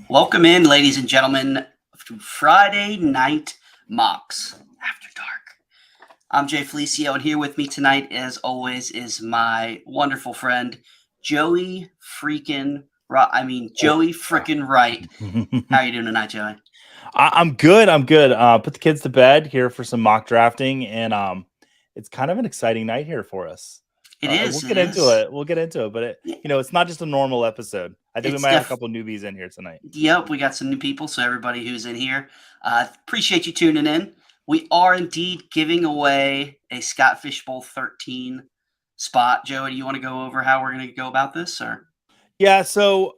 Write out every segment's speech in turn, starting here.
Welcome in, ladies and gentlemen, to Friday Night Mocks After Dark. I'm Jay Felicio, and here with me tonight, as always, is my wonderful friend, Joey freaking Oh. Joey freaking Wright. How are you doing tonight, Joey? I'm good. I'm good. Put the kids to bed here for some mock drafting, and it's kind of an exciting night here for us. It We'll is. It get into is. it. We'll get into it, but Yeah, it's not just a normal episode. I think we It's might have a def. couple newbies in here tonight. Yep, we got some new people. So everybody who's in here, appreciate you tuning in. We are indeed giving away a Scott Fishbowl 13 spot. Joey, do you want to go over how we're going to go about this, or? Yeah, so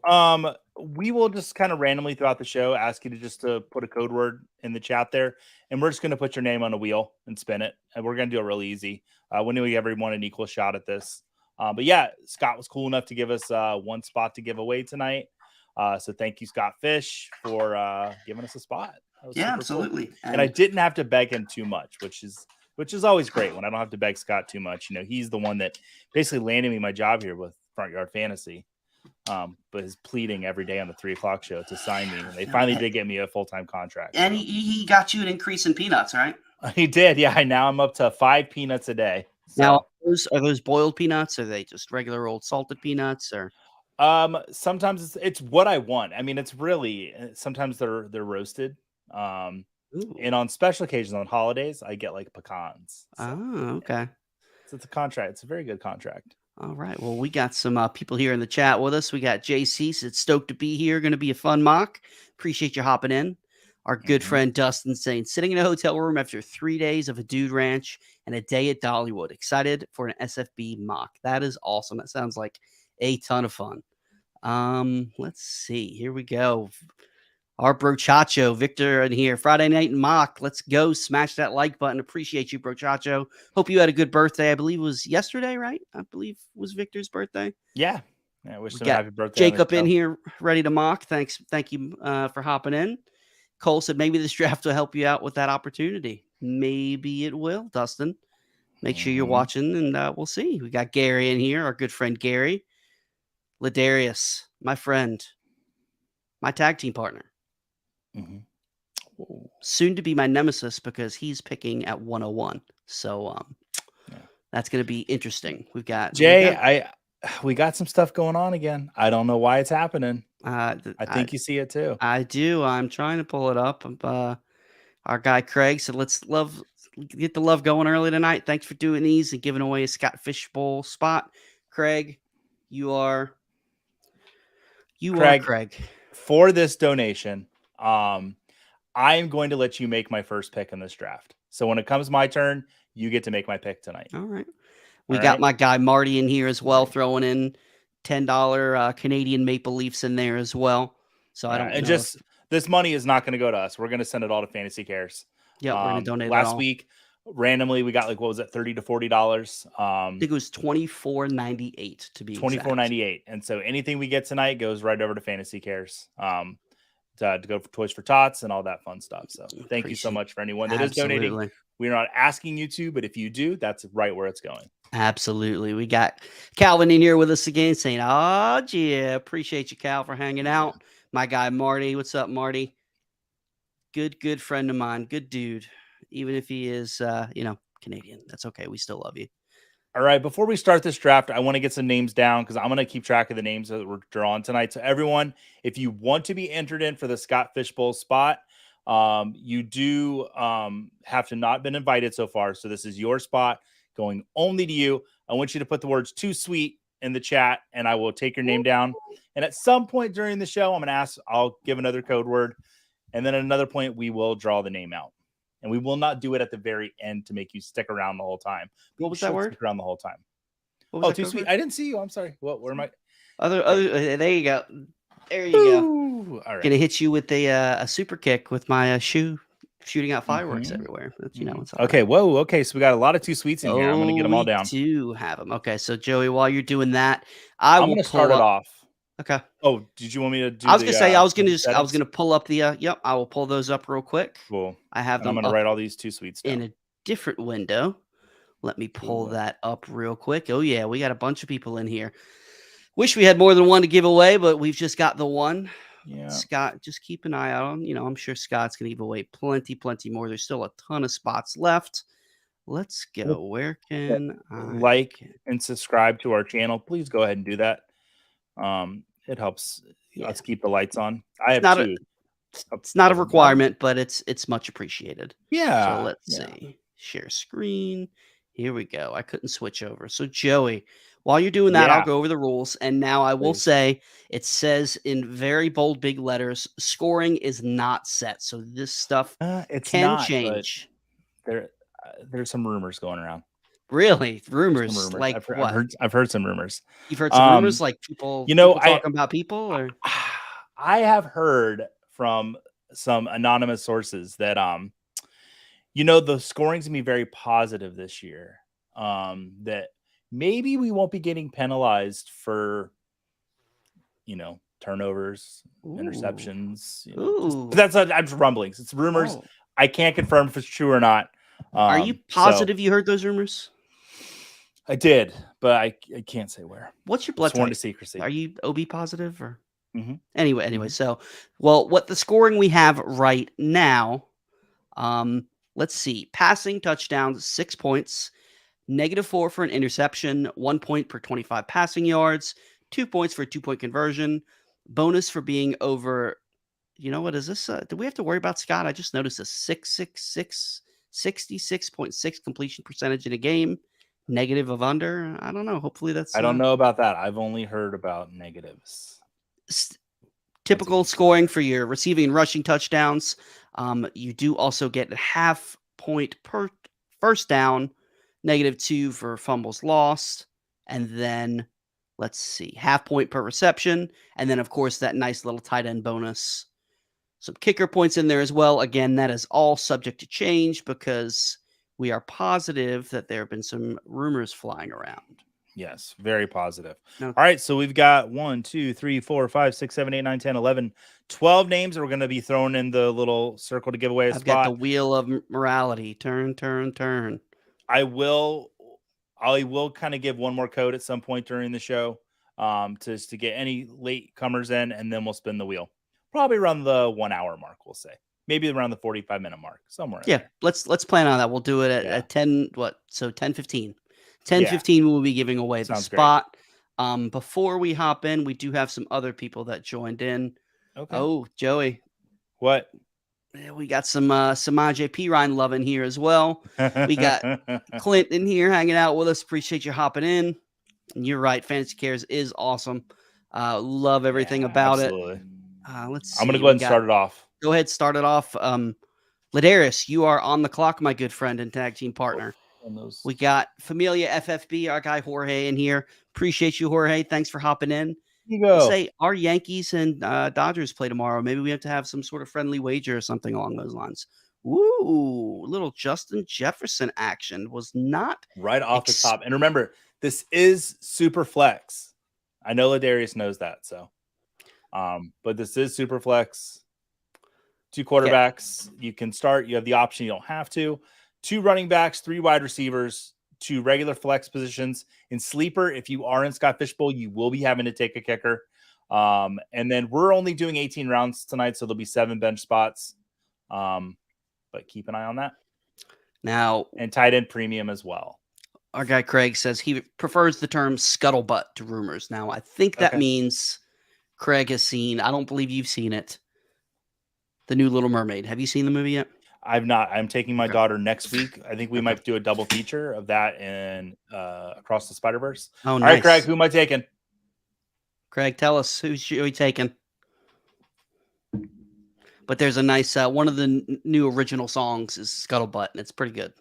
we will just kind of randomly throughout the show ask you to just to put a code word in the chat there, and we're just going to put your name on a wheel and spin it, and we're going to do it real easy. When do we everyone an equal shot at this? But yeah, Scott was cool enough to give us one spot to give away tonight. So thank you, Scott Fish, for giving us a spot. That was Yeah, super cool. absolutely. And I didn't have to beg him too much, which is always great when I don't have to beg Scott too much. He's the one that basically landed me my job here with Front Yard Fantasy. But is pleading every day on the 3 o'clock show to sign me. And they finally did get me a full-time contract. And he got you an increase in peanuts, right? He did. Yeah. Now I'm up to 5 peanuts a day. So. Now, are those boiled peanuts? Are they just regular old salted peanuts? Or Sometimes it's what I want. I mean, it's really sometimes they're roasted. And on special occasions on holidays, I get like pecans. So, okay. So it's a contract. It's a very good contract. All right. Well, we got some people here in the chat with us. We got JC said stoked to be here. Going to be a fun mock. Appreciate you hopping in. Our good friend Dustin saying sitting in a hotel room after 3 days of a dude ranch and a day at Dollywood. Excited for an SFB mock. That is awesome. That sounds like a ton of fun. Let's see. Here we go. Our Brochacho, Victor in here. Friday night mock. Let's go. Smash that like button. Appreciate you, Brochacho. Hope you had a good birthday. I believe it was yesterday, right? I believe it was Victor's birthday. Yeah. I wish him a happy birthday. Jacob in here ready to mock. Thank you for hopping in. Cole said maybe this draft will help you out with that opportunity. Maybe it will, Dustin. Make sure you're watching, and we'll see. We got Gary in here, our good friend Gary. Ladarius, my friend, my tag team partner. Soon to be my nemesis because he's picking at 101. So that's going to be interesting. We've got Jay. We got some stuff going on again. I don't know why it's happening. I think you see it too. I do. I'm trying to pull it up. Our guy Craig said, "Let's get the love going early tonight." Thanks for doing these and giving away a Scott Fishbowl spot, Craig. You are Craig. For this donation, I am going to let you make my first pick in this draft. So when it comes my turn, you get to make my pick tonight. All right. We got my guy Marty in here as well, throwing in $10 Canadian Maple Leafs in there as well. So I don't. And just this money is not going to go to us. We're going to send it all to Fantasy Cares. Yeah, we're going to donate. Last week, randomly, we got like what was it, $30 to $40? I think it was $24.98 to be $24.98. And so anything we get tonight goes right over to Fantasy Cares. To go for Toys for Tots and all that fun stuff. So thank you so much for anyone that is donating. We're not asking you to, but if you do, that's right where it's going. Absolutely. We got Calvin in here with us again saying, "Oh, yeah, appreciate you, Cal, for hanging out." My guy, Marty. What's up, Marty? Good friend of mine. Good dude. Even if he is, Canadian. That's okay. We still love you. All right. Before we start this draft, I want to get some names down because I'm going to keep track of the names that we're drawing tonight. So everyone, if you want to be entered in for the Scott Fishbowl spot, you do have to not been invited so far. So this is your spot going only to you. I want you to put the words "too sweet" in the chat and I will take your name down. And at some point during the show, I'm going to I'll give another code word. And then at another point, we will draw the name out. And we will not do it at the very end to make you stick around the whole time. What was that word? Stick around the whole time. Oh, too sweet. I didn't see you. I'm sorry. Where am I? There you go. There you go. All right. Gonna hit you with a super kick with my shoe shooting out fireworks everywhere. That's, it's okay. Right. Whoa. Okay. So we got a lot of too sweets in here. I'm gonna get them all down. We do have them. Okay. So Joey, while you're doing that, I'm gonna start it off. Okay. Oh, did you want me to do? I was gonna pull up the. Yep. I will pull those up real quick. Cool. I have them. I'm gonna write all these too sweets down in a different window. Let me pull that up real quick. Oh yeah, we got a bunch of people in here. Wish we had more than one to give away, but we've just got the one. Yeah. Scott, just keep an eye out on, I'm sure Scott's going to give away plenty more. There's still a ton of spots left. Let's go. Where can I Like get- and subscribe to our channel. Please go ahead and do that. It helps Yeah. us keep the lights on. I have not a- two. It's not a of them. requirement, but it's much appreciated. Yeah. So let's see. Share screen. Here we go. I couldn't switch over. So Joey, while you're doing that, I'll Yeah. go over the rules. And now I will Please. say it says in very bold big letters, scoring is not set. So this stuff It's can not, change. but there's some rumors going around. Really? Some Rumors like I've what? heard some rumors. You've heard some rumors like people talking about people or I have heard from some anonymous sources that the scoring's gonna be very positive this year. That maybe we won't be getting penalized for turnovers, interceptions. Ooh. But I'm just rumblings. It's rumors. Oh. I can't confirm if it's true or not. Are you so positive you heard those rumors? I did, but I can't say where. What's your blood Sworn type? to secrecy. Are you OB positive or? Mhm. Anyway, so what the scoring we have right now, let's see. Passing touchdowns, 6 points, -4 for an interception, 1 point per 25 passing yards, 2 points for a 2-point conversion, bonus for being over. You know what is this? Do we have to worry about Scott? I just noticed a 66.6 completion percentage in a game. Negative of under. I don't know. Hopefully that's. I don't know about that. I've only heard about negatives. Typical scoring for your receiving and rushing touchdowns. You do also get a half point per first down, -2 for fumbles lost, and then let's see, half point per reception, and then of course that nice little tight end bonus. Some kicker points in there as well. Again, that is all subject to change because we are positive that there have been some rumors flying around. Yes, very positive. No. All right, so we've got 1, 2, 3, 4, 5, 6, 7, 8, 9, 10, 11, 12 names that we're going to be thrown in the little circle to give away a I've spot. got the wheel of morality. Turn. I will kind of give one more code at some point during the show to get any late comers in, and then we'll spin the wheel. Probably around the 1 hour mark, we'll say. Maybe around the 45-minute mark, somewhere. Yeah, let's plan on that. We'll do it at 10. What? So 10:15. 10:15 we'll be giving away the spot. Before we hop in, we do have some other people that joined in. Okay. Oh, Joey. What? We got some Samaj P. Ryan love in here as well. We got Clint in here hanging out with us. Appreciate you hopping in. And you're right. Fantasy Cares is awesome. Love everything about absolutely. it. Let's see. I'm going to go ahead and start it off. Go ahead, start it off. Ladarius, you are on the clock, my good friend and tag team partner. We got Familia FFB, our guy Jorge in here. Appreciate you, Jorge. Thanks for hopping in. You go. Say our Yankees and Dodgers play tomorrow. Maybe we have to have some sort of friendly wager or something along those lines. Ooh, little Justin Jefferson action was not right off the top. And remember, this is super flex. I know Ladarius knows that. So, but this is super flex. 2 quarterbacks. You can start. You have the option. You don't have to. 2 running backs, 3 wide receivers, 2 regular flex positions. In sleeper, if you are in Scott Fishbowl, you will be having to take a kicker. And then we're only doing 18 rounds tonight, so there'll be 7 bench spots. But keep an eye on that. Now, and tight end premium as well. Our guy Craig says he prefers the term scuttlebutt to rumors. Now, I think that means Craig has seen. I don't believe you've seen it. The new Little Mermaid. Have you seen the movie yet? I've not. I'm taking my daughter next week. I think we might do a double feature of that and Across the Spider-Verse. Oh, nice. All right, Craig, who am I taking? Craig, tell us who's you taking. But there's a nice one of the new original songs is Scuttlebutt, and it's pretty good.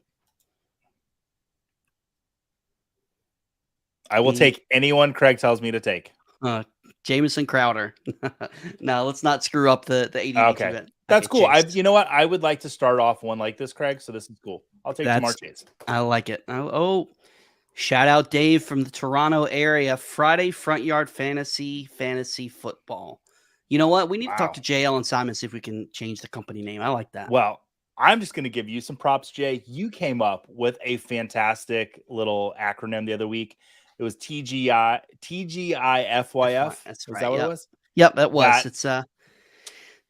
I will take anyone Craig tells me to take. Jamison Crowder. No, let's not screw up the 80. Okay, that's cool. You know what? I would like to start off one like this, Craig. So this is cool. I'll take Jamar Chase. I like it. Oh, shout out Dave from the Toronto area. Friday Front Yard Fantasy Football. You know what? We need to talk to JL and Simon, see if we can change the company name. I like that. Well, I'm just going to give you some props, Jay. You came up with a fantastic little acronym the other week. It was TGIFYF. That's Is right. that what it was? Yep, that was.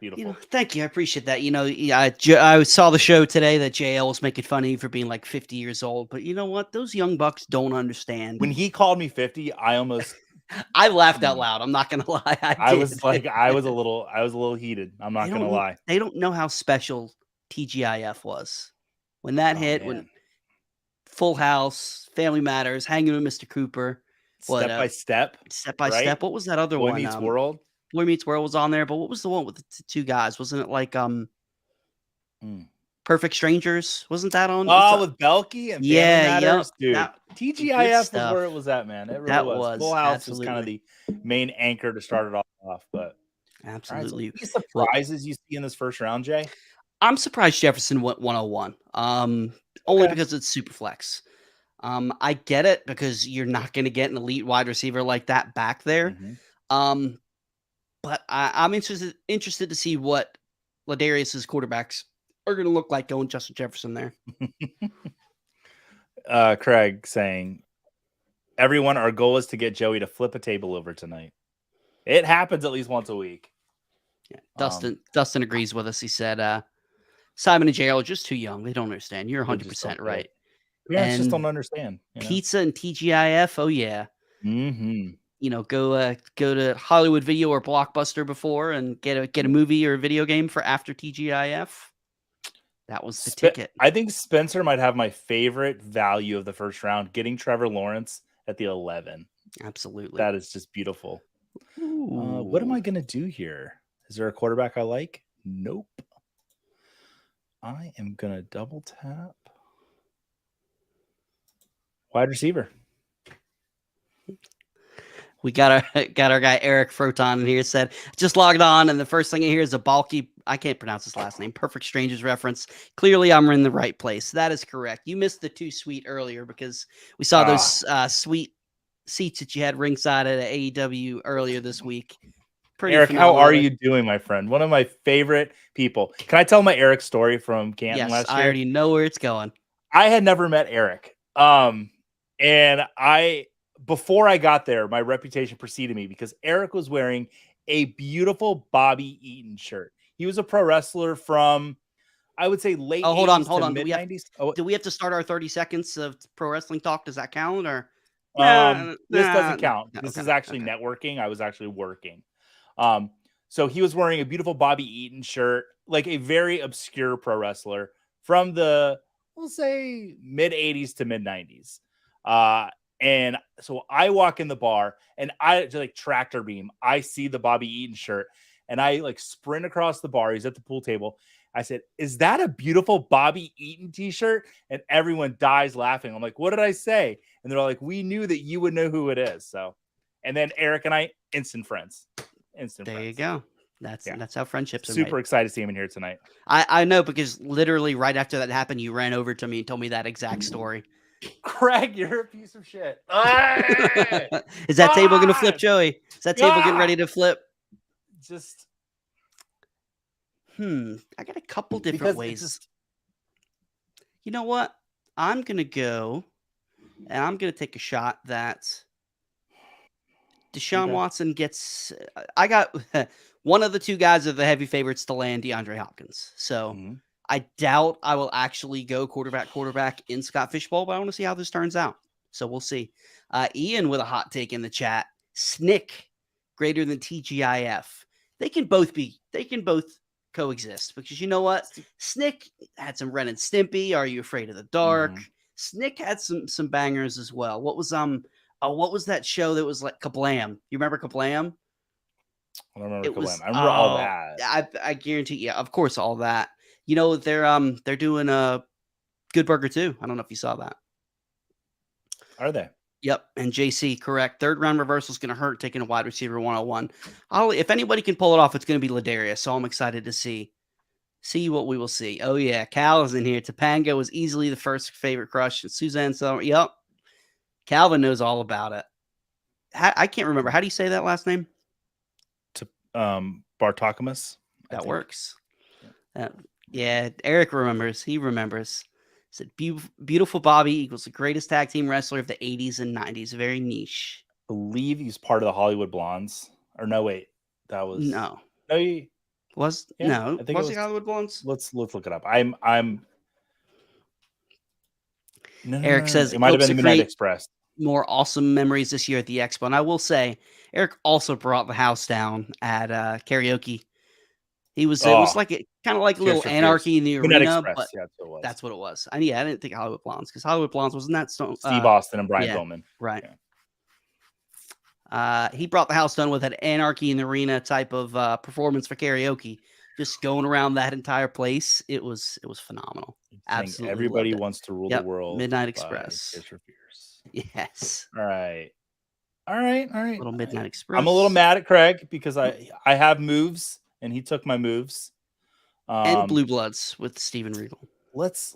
Beautiful. Thank you. I appreciate that. Yeah, I saw the show today that JL was making fun of you for being like 50 years old. But you know what? Those young bucks don't understand. When he called me 50, I almost I laughed out loud. I'm not gonna lie. I did. was like, I was a little heated. I'm not gonna lie. They don't know how special TGIF was when that Oh, hit. When man. Full House, Family Matters, Hanging with Mr. Cooper, Step by step. Step by right? Step. What was that other Boy one? Meets World. Boy Meets World was on there, but what was the one with the two guys? Wasn't it like Perfect Strangers? Wasn't that on? Oh, with Belky and Family Matters, dude. TGIF was where it was at, man. It really was. Full House was kind of the main anchor to start it all off, but absolutely. Right, so any surprises you see in this first round, Jay? I'm surprised Jefferson went 101. Only because it's super flex. I get it because you're not going to get an elite wide receiver like that back there. But I'm interested to see what Ladarius's quarterbacks are going to look like going Justin Jefferson there. Craig saying, everyone, our goal is to get Joey to flip a table over tonight. It happens at least once a week. Yeah, Dustin agrees with us. He said, Simon and JL are just too young. They don't understand. You're 100% right. Parents just don't understand. Pizza and TGIF. Oh yeah. Mm-hmm. Go to Hollywood Video or Blockbuster before and get a movie or a video game for after TGIF. That was the ticket. I think Spencer might have my favorite value of the first round, getting Trevor Lawrence at the 11. Absolutely. That is just beautiful. What am I going to do here? Is there a quarterback I like? Nope. I am going to double tap. Wide receiver. We got our guy Eric Froton in here. Said just logged on, and the first thing I hear is a bulky. I can't pronounce his last name. Perfect Strangers reference. Clearly, I'm in the right place. That is correct. You missed the too sweet earlier because we saw those sweet seats that you had ringside at AEW earlier this week. Pretty Eric, how are you doing, my friend? One of my favorite people. Can I tell my Eric story from Canton last year? I already know where it's going. I had never met Eric. And before I got there, my reputation preceded me because Eric was wearing a beautiful Bobby Eaton shirt. He was a pro wrestler from, I would say, late 80s to mid-90s. Do we have to start our 30 seconds of pro wrestling talk? Does that count? Or this doesn't count. This is actually networking. I was actually working. So he was wearing a beautiful Bobby Eaton shirt, like a very obscure pro wrestler from the, we'll say, mid-80s to mid-90s. And so I walk in the bar and I just like tractor beam. I see the Bobby Eaton shirt and I like sprint across the bar. He's at the pool table. I said, "Is that a beautiful Bobby Eaton t-shirt?" And everyone dies laughing. I'm like, "What did I say?" And they're like, "We knew that you would know who it is." So, and then Eric and I, instant friends. There you go. That's how friendships are super made. Excited to see him in here tonight. I know because literally right after that happened, you ran over to me and told me that exact story. Craig, you're a piece of shit. Is that table going to flip, Joey? Is that table getting ready to flip? Just I got a couple different ways. You know what? I'm going to go and I'm going to take a shot that Deshaun Watson gets. I got one of the two guys are the heavy favorites to land DeAndre Hopkins. So I doubt I will actually go quarterback in Scott Fishbowl, but I want to see how this turns out. So we'll see. Ian with a hot take in the chat. SNCC greater than TGIF. They can both coexist because you know what? SNCC had some Ren and Stimpy. Are You Afraid of the Dark? SNCC had some bangers as well. What was what was that show that was like Kablam? You remember Kablam? I don't remember Kablam. I remember all that. I guarantee, yeah, of course, all that. You know, they're doing a Good Burger too. I don't know if you saw that. Are they? Yep. And JC, correct. Third round reversal is going to hurt taking a wide receiver 101. If anybody can pull it off, it's going to be Ladarius. So I'm excited to see what we will see. Oh yeah, Cal is in here. Topanga was easily the first favorite crush. And Suzanne, so yep. Calvin knows all about it. I can't remember. How do you say that last name? Bartokamus. That works. Yeah, Eric remembers. He remembers. Said beautiful Bobby equals the greatest tag team wrestler of the 80s and 90s. Very niche. I believe he's part of the Hollywood Blondes. Or no, wait. That was no. He Yeah, No, I think it was was. it Hollywood Blondes? Let's look it up. I'm Eric no. says It he might have hopes been to the Midnight create Express. more awesome memories this year at the Expo. And I will say, Eric also brought the house down at karaoke. It was Oh, like kind of like a Tears little for Fears. anarchy in the Midnight arena, but Express. Yeah, that's what it was. that's what it was. And yeah, I didn't think Hollywood Blondes because Hollywood Blondes wasn't that stone. Steve Austin and Brian yeah, Pillman. right. Yeah. He brought the house down with an anarchy in the arena type of performance for karaoke. Just going around that entire place, it was phenomenal. Absolutely, Everybody loved it. Wants to Rule Yep, the World. Midnight by Express. Tears for Fears. Yes, All right. All right. little Midnight Express. I'm a little mad at Craig because I have moves and he took my moves. And Blue Bloods with Steven Regal. Let's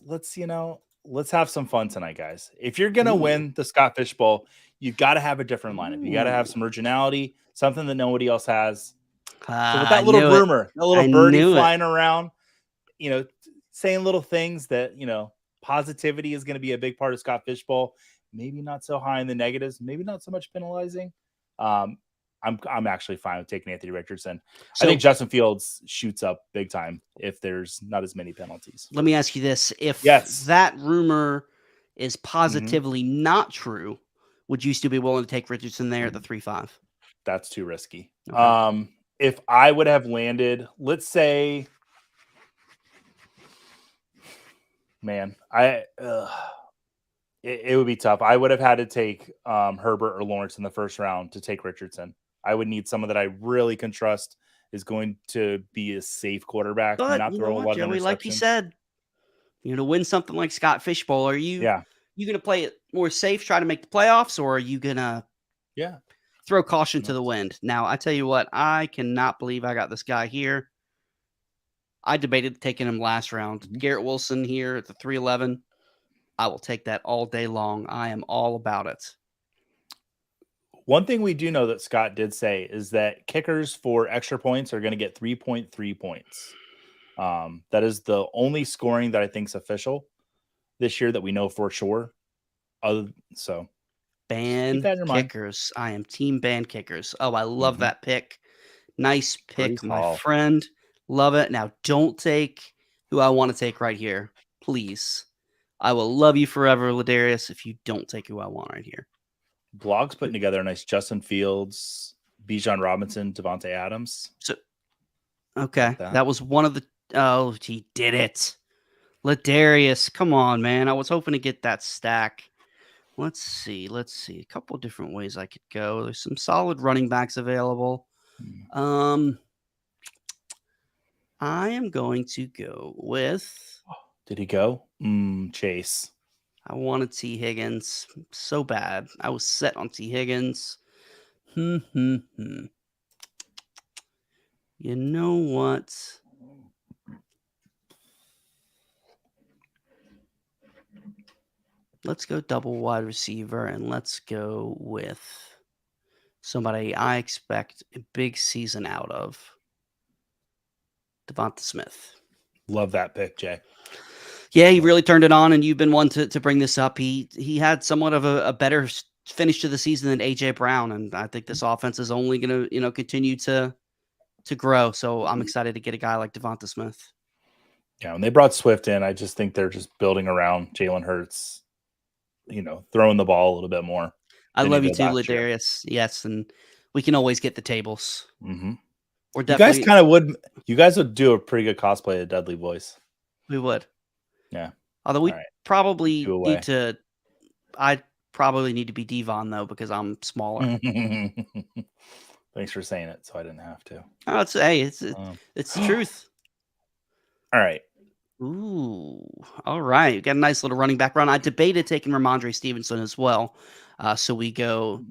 have some fun tonight, guys. If you're gonna win the Scott Fish Bowl, you've got to have a different lineup. You got to have some originality, something that nobody else has. So with that little rumor, that little birdie flying around, saying little things that positivity is going to be a big part of Scott Fish Bowl. Maybe not so high in the negatives, maybe not so much penalizing. I'm actually fine with taking Anthony Richardson. I think Justin Fields shoots up big time if there's not as many penalties. Let me ask you this: if that rumor is positively not true, would you still be willing to take Richardson there at the 3-5? That's too risky. Okay. If I would have landed, let's say, man, it would be tough. I would have had to take Herbert or Lawrence in the first round to take Richardson. I would need someone that I really can trust is going to be a safe quarterback, But not you throw know a what, lot of Joey, interceptions. like you said, to win something like Scott Fish Bowl, are you going to play it more safe, try to make the playoffs, or are you going to throw caution to the wind? Now, I tell you what, I cannot believe I got this guy here. I debated taking him last round. Garrett Wilson here at the 3-11. I will take that all day long. I am all about it. One thing we do know that Scott did say is that kickers for extra points are going to get 3.3 points. That is the only scoring that I think is official this year that we know for sure. So ban kickers. I am team ban kickers. Oh, I love that pick. Nice pick, my friend. Love it. Now, don't take who I want to take right here, please. I will love you forever, Ladarius, if you don't take who I want right here. Blog's putting together a nice Justin Fields, Bijan Robinson, Devontae Adams. So, okay, that was one of the. Oh, he did it, Ladarius. Come on, man. I was hoping to get that stack. Let's see. A couple of different ways I could go. There's some solid running backs available. I am going to go with. Did he go? Chase. I wanted T. Higgins so bad. I was set on T. Higgins. You know what? Let's go double wide receiver, and let's go with somebody I expect a big season out of. Devonta Smith. Love that pick, Jay. Yeah, he really turned it on, and you've been one to bring this up. He had somewhat of a better finish to the season than AJ Brown, and I think this offense is only going to continue to grow. So I'm excited to get a guy like Devonta Smith. Yeah, when they brought Swift in, I just think they're just building around Jalen Hurts, throwing the ball a little bit more. I love you too, Ladarius. Yes, and we can always get the tables. Mm-hmm. We're definitely, you guys would do a pretty good cosplay of Dudley Voice. We would. Yeah. Although we probably need to. I probably need to be Devon though because I'm smaller. Thanks for saying it, so I didn't have to. Oh, it's the truth. All right. Ooh, all right. We got a nice little running back run. I debated taking Ramondre Stevenson as well. So we go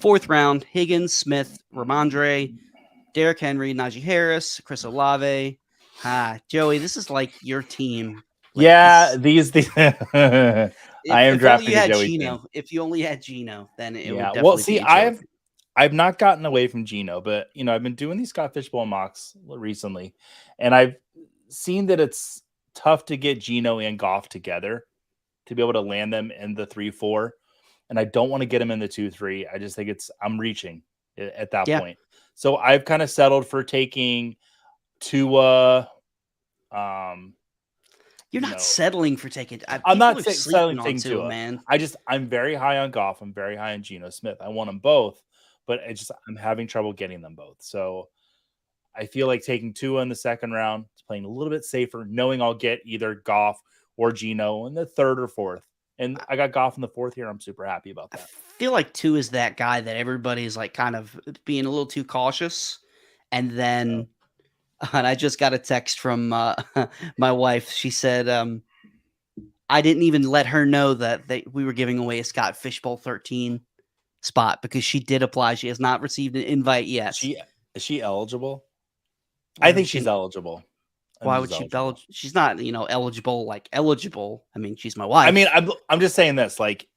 4th round: Higgins, Smith, Ramondre, Derrick Henry, Najee Harris, Chris Olave. Joey, this is like your team. I am drafting a Joey Geno. If you only had Geno, then it would definitely well, see, be I've not gotten away from Geno, but I've been doing these Scott Fish Bowl mocks recently, and I've seen that it's tough to get Geno and Goff together to be able to land them in the 3-4, and I don't want to get them in the 2-3. I just think I'm reaching at that point. So I've kind of settled for taking Tua. You're not No. settling for taking. I'm People not are settling sleeping for on taking Tua, Tua. man. I'm very high on Goff. I'm very high on Geno Smith. I want them both, but I'm having trouble getting them both. So I feel like taking Tua in the second round, playing a little bit safer, knowing I'll get either Goff or Geno in the third or fourth. And I got Goff in the fourth here. I'm super happy about I that. feel like Tua is that guy that everybody's like kind of being a little too cautious, and then. And I just got a text from my wife. She said, I didn't even let her know that we were giving away a Scott Fishbowl 13 spot because she did apply. She has not received an invite yet. Is she eligible? Why I think would she's she- eligible. I Why think would she's she? eligible. She's not, eligible. Like eligible. I mean, she's my wife. I mean, I'm just saying this. Like,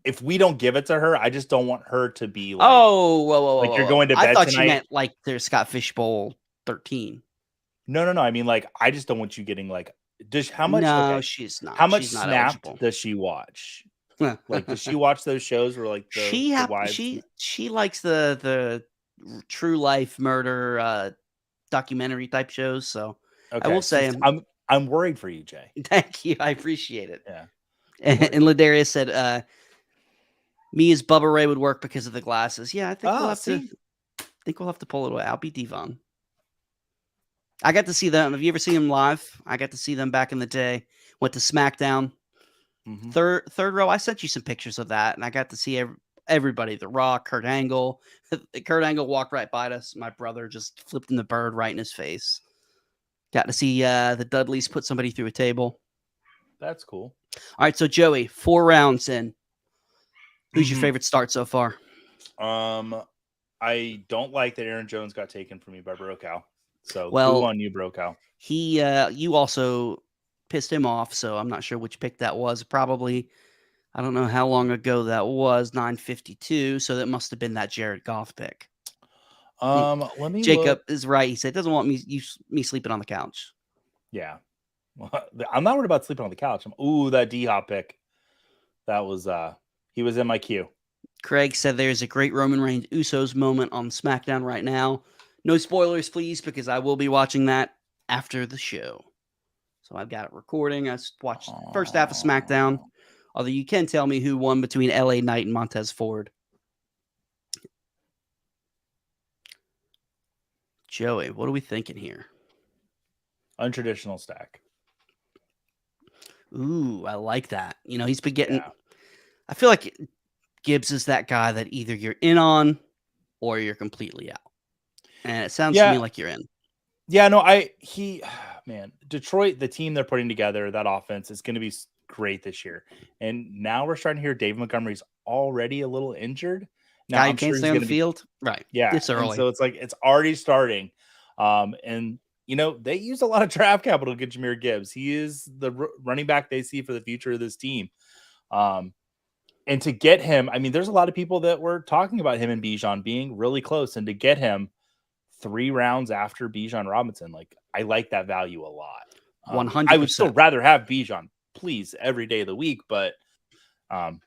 if we don't give it to her, I just don't want her to be like, oh, whoa, like you're going to I bed thought you tonight. meant like there's Scott Fishbowl 13. No. I mean, like, I just don't want you getting like, how much? No, okay. she's not. How much She's not Snapped eligible. does she watch? Like, does she watch those shows where like the wives? She likes the true life murder documentary type shows. So Okay, I will say I'm worried for you, Jay. thank you. I appreciate it. Yeah. And Ladarius said, me as Bubba Ray would work because of the glasses. Yeah, I think we'll have to pull it away. I'll be Devon. I got to see them. Have you ever seen them live? I got to see them back in the day. Went to SmackDown. Mhm. Third row. I sent you some pictures of that, and I got to see everybody. The Rock, Kurt Angle. Kurt Angle walked right by us. My brother just flipped him the bird right in his face. Got to see the Dudleys put somebody through a table. That's cool. All right, so Joey, 4 rounds in. Who's your favorite start so far? I don't like that Aaron Jones got taken from me by Brokow. So Well, who on you, Brokow? You also pissed him off, so I'm not sure which pick that was. Probably, I don't know how long ago that was, 9:52, so that must have been that Jared Goff pick. Let me Jacob look. is right. He said doesn't want me sleeping on the couch. Yeah. I'm not worried about sleeping on the couch. That D-Hop pick. That was he was in my queue. Craig said there's a great Roman Reigns Usos moment on SmackDown right now. No spoilers, please, because I will be watching that after the show. So I've got it recording. I watched the first half of SmackDown. Although you can tell me who won between LA Knight and Montez Ford. Joey, what are we thinking here? Untraditional stack. Ooh, I like that. He's been getting. Yeah. I feel like Gibbs is that guy that either you're in on or you're completely out. And it sounds to me like you're in. Yeah, no, man, Detroit, the team they're putting together, that offense is going to be great this year. And now we're starting to hear David Montgomery's already a little injured. Now Guy can't stay on the field. Right. Yeah. It's early. So it's like it's already starting. And they use a lot of draft capital to get Jahmyr Gibbs. He is the running back they see for the future of this team. And to get him, I mean, there's a lot of people that were talking about him and Bijan being really close. And to get him 3 rounds after Bijan Robinson, like I like that value a lot. 100%. I would still rather have Bijan, please, every day of the week, but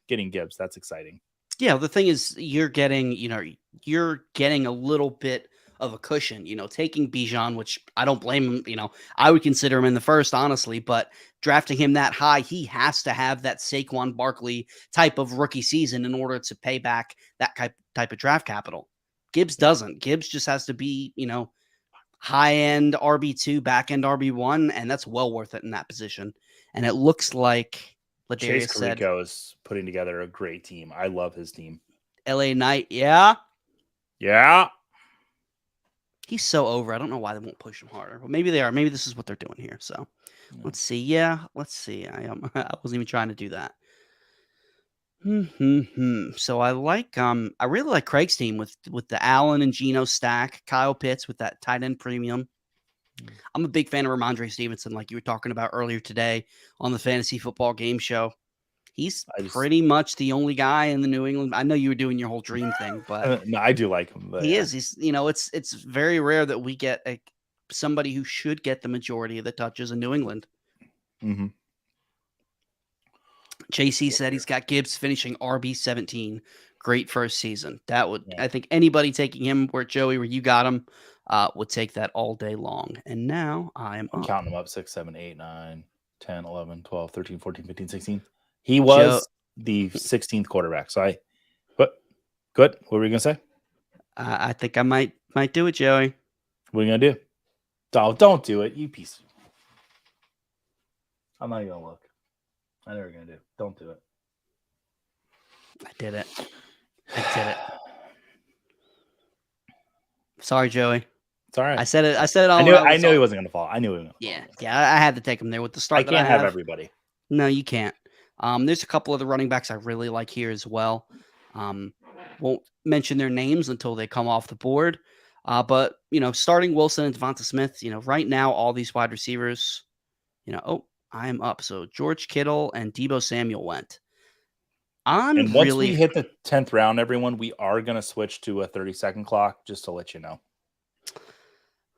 getting Gibbs, that's exciting. Yeah, the thing is, you're getting a little bit of a cushion. Taking Bijan, which I don't blame him. I would consider him in the first, honestly, but drafting him that high, he has to have that Saquon Barkley type of rookie season in order to pay back that type of draft capital. Gibbs doesn't. Gibbs just has to be, high-end RB2, back-end RB1, and that's well worth it in that position. And it looks like Chase Ladarius said Carrico is putting together a great team. I love his team. LA Knight, yeah. Yeah. He's so over. I don't know why they won't push him harder. But maybe they are. Maybe this is what they're doing here. So let's see. Yeah, let's see. I wasn't even trying to do that. So I really like Craig's team with the Allen and Geno stack, Kyle Pitts with that tight end premium. I'm a big fan of Ramondre Stevenson, like you were talking about earlier today on the Fantasy Football Game Show. He's pretty much the only guy in the New England. I know you were doing your whole dream thing, but no, I do like him. But he is. He's it's very rare that we get somebody who should get the majority of the touches in New England. Mm-hmm. JC said he's got Gibbs finishing RB17. Great first season. That would, I think, anybody taking him where you got him, would take that all day long. And now I'm I'm up. counting them up 6, 7, 8, 9, 10, 11, 12, 13, 14, 15, 16. He Joe, was the 16th quarterback. So but good. What were you going to say? I think I might do it, Joey. What are you going to do? Oh, don't do it, you piece. I'm not even going to look. I know what you're going to do. Don't do it. I did it. Sorry, Joey. It's all right. I said it all. I knew he wasn't going to fall. I knew he was going to fall. Yeah. I had to take him there with the start. I can't have everybody. No, you can't. There's a couple of the running backs I really like here as well. Won't mention their names until they come off the board. But starting Wilson and Devonta Smith, right now all these wide receivers, I am up. So George Kittle and Deebo Samuel went. And once we hit the 10th round, everyone, we are going to switch to a 30-second clock, just to let you know.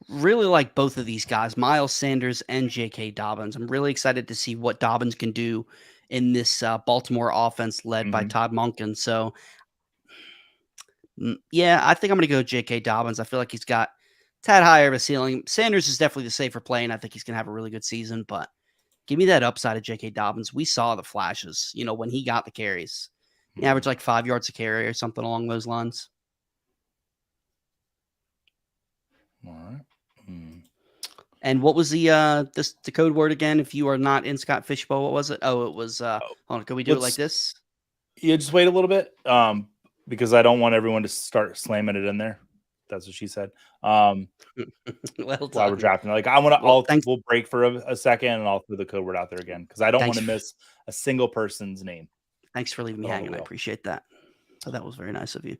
Really like both of these guys, Miles Sanders and J.K. Dobbins. I'm really excited to see what Dobbins can do in this Baltimore offense led by Todd Monken. So, yeah, I think I'm going to go J.K. Dobbins. I feel like he's got a tad higher of a ceiling. Sanders is definitely the safer play, and I think he's going to have a really good season. But give me that upside of J.K. Dobbins. We saw the flashes, when he got the carries. He averaged like 5 yards a carry or something along those lines. All right. And what was the code word again? If you are not in Scott Fishbowl, what was it? Oh, it was. Hold on, can we do it like this? Yeah, just wait a little bit, because I don't want everyone to start slamming it in there. That's what she said. Well while we're drafting, like we'll break for a second, and I'll throw the code word out there again because I don't want to miss a single person's name. Thanks for leaving me hanging. I appreciate that. Oh, that was very nice of you.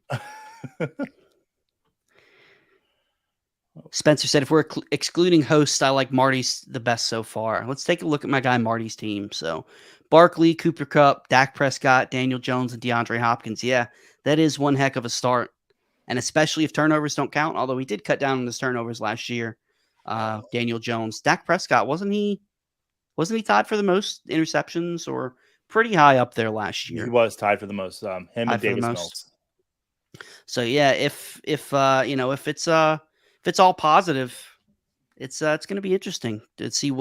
Spencer said, if we're excluding hosts, I like Marty's the best so far. Let's take a look at my guy Marty's team. So Barkley, Cooper Kupp, Dak Prescott, Daniel Jones, and DeAndre Hopkins. Yeah, that is one heck of a start. And especially if turnovers don't count, although he did cut down on his turnovers last year. Daniel Jones. Dak Prescott, wasn't he tied for the most interceptions or pretty high up there last year? He was tied for the most. Him and Davis Mills. So yeah, if it's all positive, it's going to be interesting to see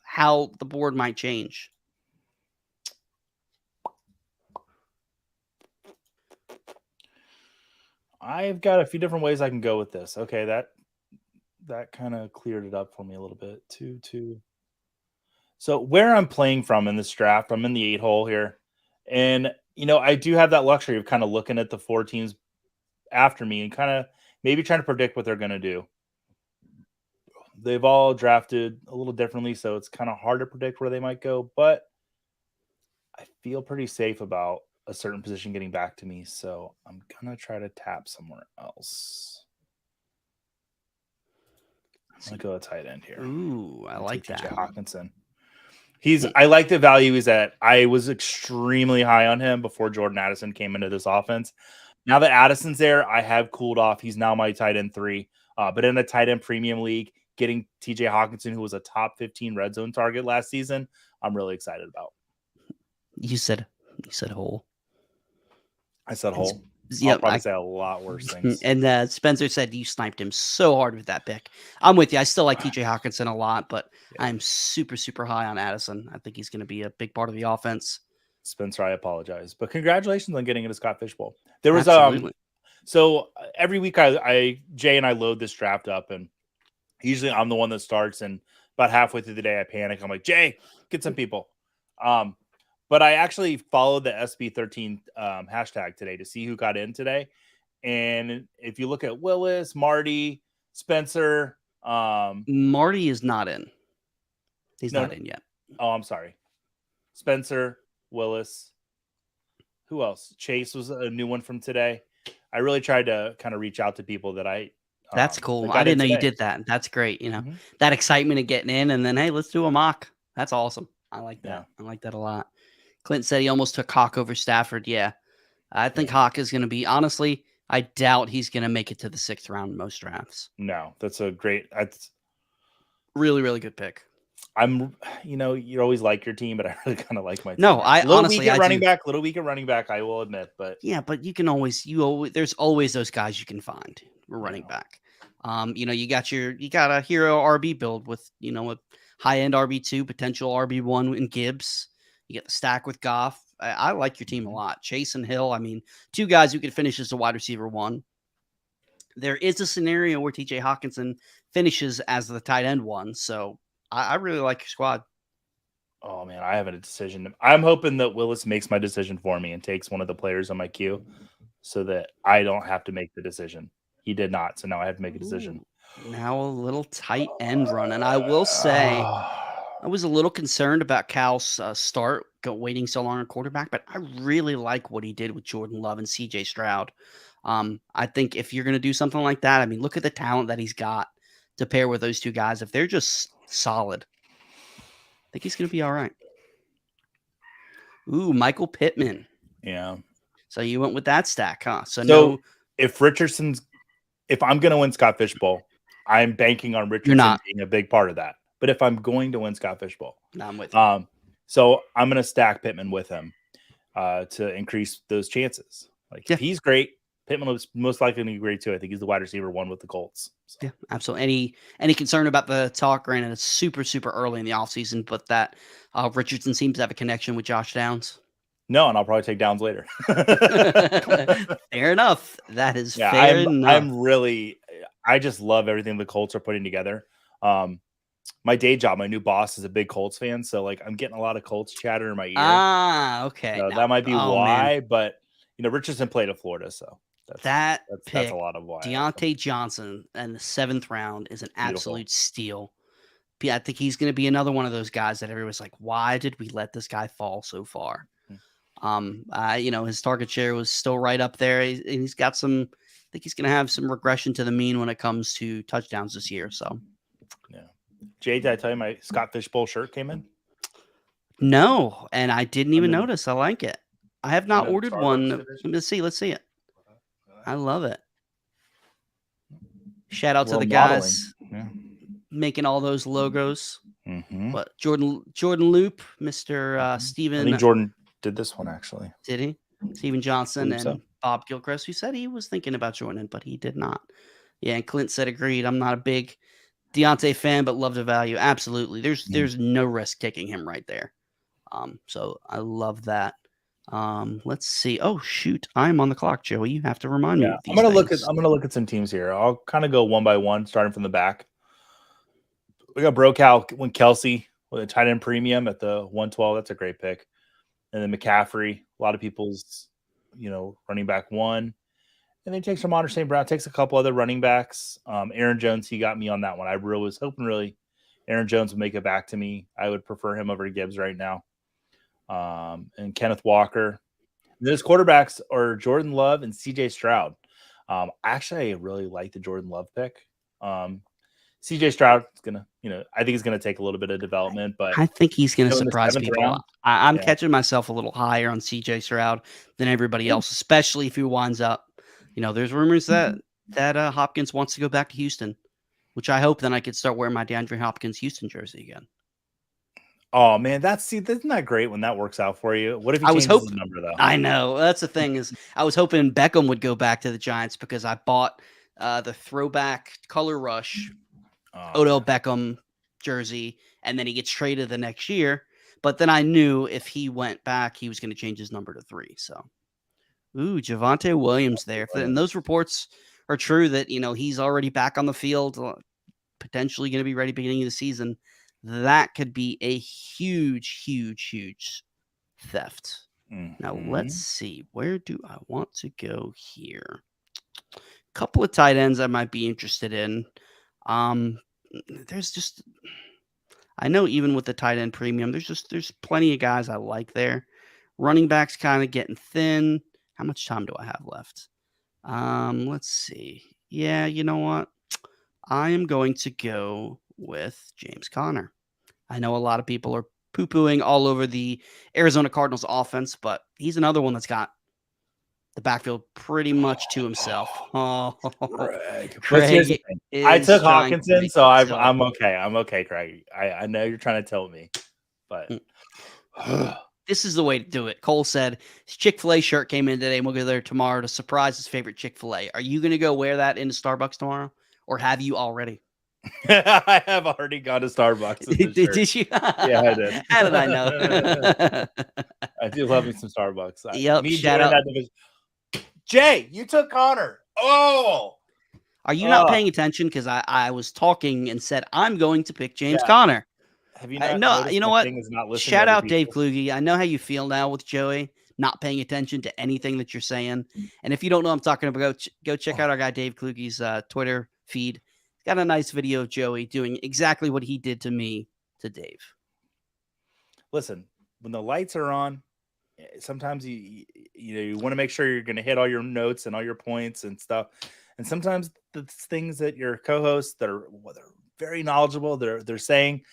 how the board might change. I've got a few different ways I can go with this. Okay, that kind of cleared it up for me a little bit. Two. So where I'm playing from in this draft, I'm in the 8-hole here, and I do have that luxury of kind of looking at the 4 teams after me and kind of maybe trying to predict what they're going to do. They've all drafted a little differently, so it's kind of hard to predict where they might go, but I feel pretty safe about a certain position getting back to me, so I'm going to try to tap somewhere else. I'm going to go a tight end here. Ooh, I like that. TJ Hawkinson. I like the value he's at. I was extremely high on him before Jordan Addison came into this offense. Now that Addison's there, I have cooled off. He's now my tight end 3. But in a tight end premium league, getting TJ Hawkinson, who was a top 15 red zone target last season, I'm really excited about. You said hole. I said hole. Yep, I'll probably say a lot worse things. And Spencer said you sniped him so hard with that pick. I'm with you. I still like TJ Hawkinson a lot, but yeah. I'm super, super high on Addison. I think he's going to be a big part of the offense. Spencer, I apologize, but congratulations on getting into Scott Fishbowl. There was so every week Jay and I load this draft up, and usually I'm the one that starts, and about halfway through the day I panic. I'm like, Jay, get some people. But I actually followed the SB13 hashtag today to see who got in today. And if you look at Willis, Marty, Spencer. Marty is not in. He's not in yet. Oh, I'm sorry. Spencer, Willis. Who else? Chase was a new one from today. I really tried to kind of reach out to people that I. That's cool. I didn't know you did that. That's great. That excitement of getting in and then, hey, let's do a mock. That's awesome. I like that. Yeah. I like that a lot. Clint said he almost took Hawk over Stafford. Yeah. I think Hawk is going to be, honestly, I doubt he's going to make it to the 6th round in most drafts. No, that's a great, really, really good pick. You always like your team, but I really kind of like my team. No, honestly, little weak at running back, I will admit, but yeah, but you can always, there's always those guys you can find. We're running back. You got a hero RB build with, a high end RB2, potential RB1 in Gibbs. You get the stack with Goff. I like your team a lot. Chase and Hill. I mean, two guys who could finish as a wide receiver one. There is a scenario where TJ Hawkinson finishes as the tight end one. So I really like your squad. Oh man, I have a decision. I'm hoping that Willis makes my decision for me and takes one of the players on my queue so that I don't have to make the decision. He did not, so now I have to make a decision. Ooh, now a little tight end run. And I will say, I was a little concerned about Cal's start waiting so long on quarterback, but I really like what he did with Jordan Love and CJ Stroud. I think if you're going to do something like that, I mean, look at the talent that he's got to pair with those two guys. If they're just solid, I think he's going to be all right. Ooh, Michael Pittman. Yeah. So you went with that stack, huh? So no. If I'm going to win Scott Fishbowl, I'm banking on Richardson being a big part of that. But if I'm going to win Scott Fishbowl, I'm with you. So I'm going to stack Pittman with him to increase those chances. If he's great, Pittman was most likely to be great too. I think he's the wide receiver one with the Colts. So. Yeah, absolutely. Any concern about the talk? Granted, it's super, super early in the offseason, but that Richardson seems to have a connection with Josh Downs. No, and I'll probably take Downs later. Fair enough. That is fair enough. I just love everything the Colts are putting together. My day job, my new boss is a big Colts fan. So I'm getting a lot of Colts chatter in my ear. Ah, okay. So that might be why, but Richardson played at Florida. So that's a lot of why. Deontay Johnson in the 7th round is an absolute steal. I think he's going to be another one of those guys that everyone's like, why did we let this guy fall so far? His target share was still right up there. He's got I think he's going to have some regression to the mean when it comes to touchdowns this year. So, yeah. Jay, did I tell you my Scott Fishbowl shirt came in? No, and I didn't even notice. I like it. I have not ordered one. Let's see it. I love it. Shout out to the guys making all those logos. Mm-hmm. But Jordan Loop, Mr. Steven. I think Jordan did this one actually. Did he? Steven Johnson and Bob Gilchrist, who said he was thinking about joining, but he did not. Yeah, and Clint said agreed. I'm not a big Deontay fan, but love the value. Absolutely. There's no risk taking him right there. So I love that. Let's see. Oh shoot, I'm on the clock, Joey. You have to remind me. I'm gonna look at some teams here. I'll kind of go one by one, starting from the back. We got Brocal when Kelsey with a tight end premium at the 112. That's a great pick. And then McCaffrey, a lot of people's, running back one. And then takes Ramondre St. Brown, takes a couple other running backs. Aaron Jones, he got me on that one. I really was hoping Aaron Jones would make it back to me. I would prefer him over to Gibbs right now. And Kenneth Walker. And his quarterbacks are Jordan Love and CJ Stroud. Actually, I really like the Jordan Love pick. CJ Stroud is gonna, I think he's gonna take a little bit of development, but I think he's gonna surprise people. Round, I'm catching myself a little higher on CJ Stroud than everybody else, especially if he winds up. There's rumors that Hopkins wants to go back to Houston, which I hope then I could start wearing my DeAndre Hopkins Houston jersey again. Oh man, isn't that great when that works out for you? What if he changes his number though? I know that's the thing is I was hoping Beckham would go back to the Giants because I bought the throwback color rush Odell Beckham jersey, and then he gets traded the next year. But then I knew if he went back, he was going to change his number to 3. So, Javonte Williams there. And those reports are true that he's already back on the field, potentially going to be ready beginning of the season. That could be a huge, huge, huge theft. Mm-hmm. Now, let's see. Where do I want to go here? A couple of tight ends I might be interested in. I know even with the tight end premium, there's plenty of guys I like there. Running backs kind of getting thin. How much time do I have left? Let's see. Yeah, you know what? I am going to go with James Conner. I know a lot of people are poo-pooing all over the Arizona Cardinals offense, but he's another one that's got the backfield pretty much to himself. Oh, Craig I took Hawkinson, so I'm okay. I'm okay, Craig. I know you're trying to tell me, but this is the way to do it. Cole said his Chick-fil-A shirt came in today, and we'll go there tomorrow to surprise his favorite Chick-fil-A. Are you going to go wear that into Starbucks tomorrow, or have you already? I have already gone to Starbucks. with this shirt. Did you? Yeah, I did. How did I know? I do love me some Starbucks. Yep, Me shout doing out. that division. Jay, you took Connor. Oh, Are you not paying attention? Because I was talking and said I'm going to pick James Yeah. Conner. have you not No, noticed you know my what? thing is not listening Shout to other out Dave people? Kluge. I know how you feel now with Joey not paying attention to anything that you're saying. And if you don't know what I'm talking about, go check out our guy Dave Kluge's Twitter feed. He's got a nice video of Joey doing exactly what he did to me to Dave. Listen, when the lights are on, sometimes you want to make sure you're going to hit all your notes and all your points and stuff. And sometimes the things that your co-hosts they're very knowledgeable, they're saying,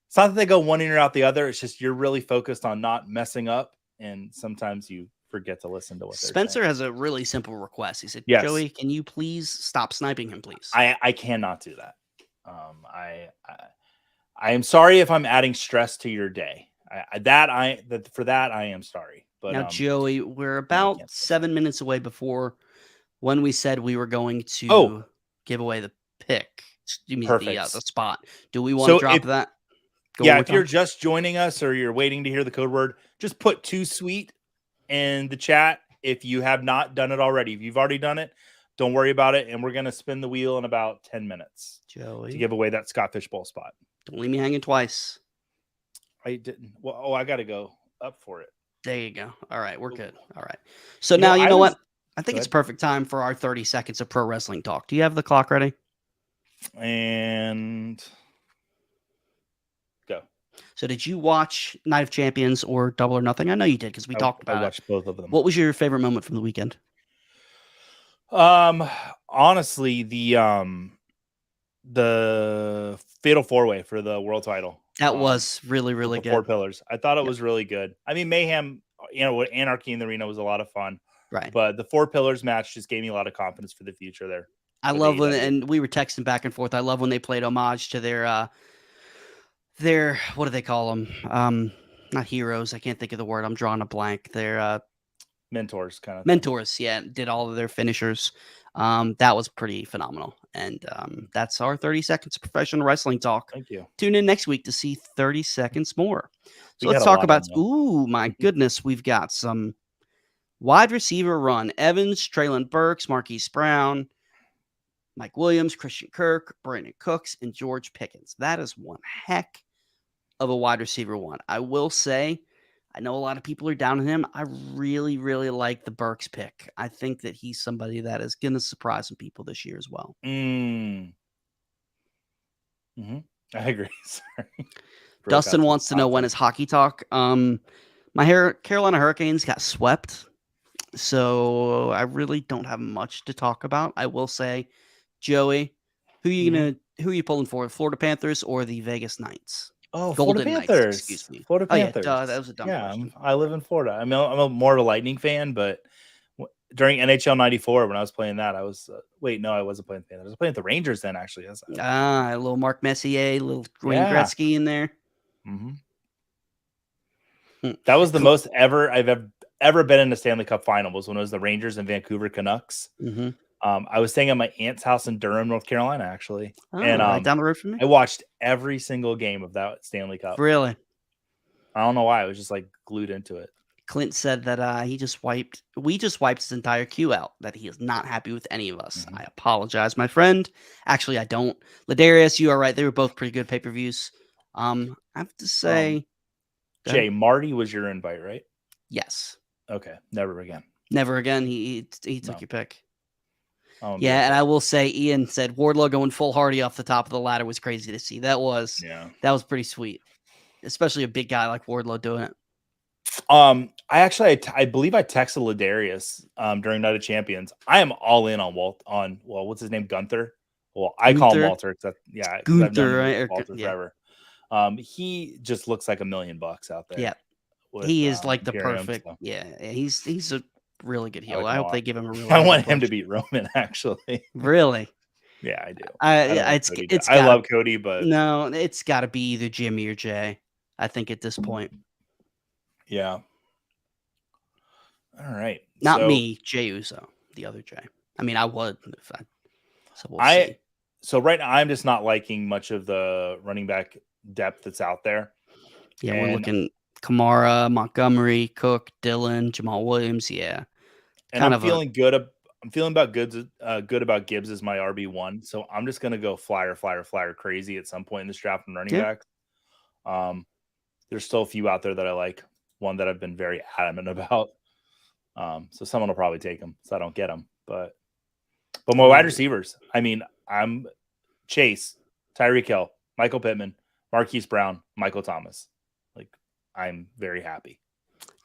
it's not that they go one ear out the other. It's just you're really focused on not messing up, and sometimes you forget to listen to what they're Spencer saying. has a really simple request. He said, Yes. Joey, can you please stop sniping him, please? I cannot do that. I am sorry if I'm adding stress to your day. For that I am sorry. But now, Joey, we're about 7 minutes away before when we said we were going to give away the pick. You mean the spot? Do we want to drop that? If you're just joining us or you're waiting to hear the code word, just put "too sweet" in the chat if you have not done it already. If you've already done it, don't worry about it. And we're going to spin the wheel in about 10 minutes Joey, to give away that Scott Fishbowl spot. Don't leave me hanging twice. I didn't. Well, I got to go up for it. There you go. All right, we're good. All right. So now you know what? I think it's perfect time for our 30 seconds of pro wrestling talk. Do you have the clock ready? And go. So did you watch Night of Champions or Double or Nothing? I know you did because we talked about it. I watched both of them. What was your favorite moment from the weekend? Honestly, the Fatal 4-Way for the world title. That was really, really good. 4 pillars. I thought it was really good. I mean, Mayhem, Anarchy in the Arena was a lot of fun. Right. But the 4 pillars match just gave me a lot of confidence for the future there. I love when, and we were texting back and forth. I love when they played homage to their what do they call them? Not heroes. I can't think of the word. I'm drawing a blank. Their mentors, kind of mentors. Yeah, did all of their finishers. That was pretty phenomenal. And that's our 30 seconds of professional wrestling talk. Thank you. Tune in next week to see 30 seconds more. So let's talk about. Ooh, my goodness, we've got some wide receiver run. Evans, Traylon Burks, Marquise Brown, Mike Williams, Christian Kirk, Brandon Cooks, and George Pickens. That is one heck of a wide receiver one. I will say, I know a lot of people are down on him. I really, really like the Burks pick. I think that he's somebody that is going to surprise some people this year as well. I agree. Sorry. Dustin wants to know when is hockey talk. My Carolina Hurricanes got swept, so I really don't have much to talk about. I will say, Joey, who are you pulling for? Florida Panthers or the Vegas Knights? Oh, Golden Florida Knights, Panthers. excuse me. Florida Panthers. Yeah, that was a dumb question. I live in Florida. I'm more of a Lightning fan, but during NHL 94, when I was playing that, I was I wasn't playing the Panthers. I was playing the Rangers then, actually. A little Mark Messier, a little Wayne Gretzky in there. That was the most I've ever been in the Stanley Cup final was when it was the Rangers and Vancouver Canucks. I was staying at my aunt's house in Durham, North Carolina, actually. And right down the road from me. I watched every single game of that Stanley Cup. Really? I don't know why. I was just like glued into it. Clint said that we just wiped his entire queue out, that he is not happy with any of us. I apologize, my friend. Actually, I don't. Ladarius, you are right. They were both pretty good pay-per-views. I have to say, Jay, Marty was your invite, right? Yes. Okay. Never again. Never again. He took your pick. Yeah, and I will say, Ian said Wardlow going full Hardy off the top of the ladder was crazy to see. That was pretty sweet, especially a big guy like Wardlow doing it. I believe I texted Ladarius during Night of Champions. I am all in on what's his name, Gunther. Well, I call him Walter because Gunther, right? Walter forever. He just looks like $1 million out there. Yeah, he is like the perfect. He's a really good heel. I hope they give him a really. I want him to beat Roman, actually. Really? Yeah, I do. I love Cody, but no, it's got to be either Jimmy or Jay. I think at this point. Yeah. All right. Not me, Jay Uso, the other Jay. I mean, I would if I. So we'll see. So right now, I'm just not liking much of the running back depth that's out there. Yeah, we're And- looking Kamara, Montgomery, Cook, Dillon, Jamal Williams. Yeah, And kind I'm of a- feeling good. I'm feeling good about Gibbs as my RB1. So I'm just gonna go flyer crazy at some point in this draft and running Yeah. backs. There's still a few out there that I like. One that I've been very adamant about. So someone will probably take them, so I don't get them. But my wide receivers. I mean, I'm Chase, Tyreek Hill, Michael Pittman, Marquise Brown, Michael Thomas. Like, I'm very happy.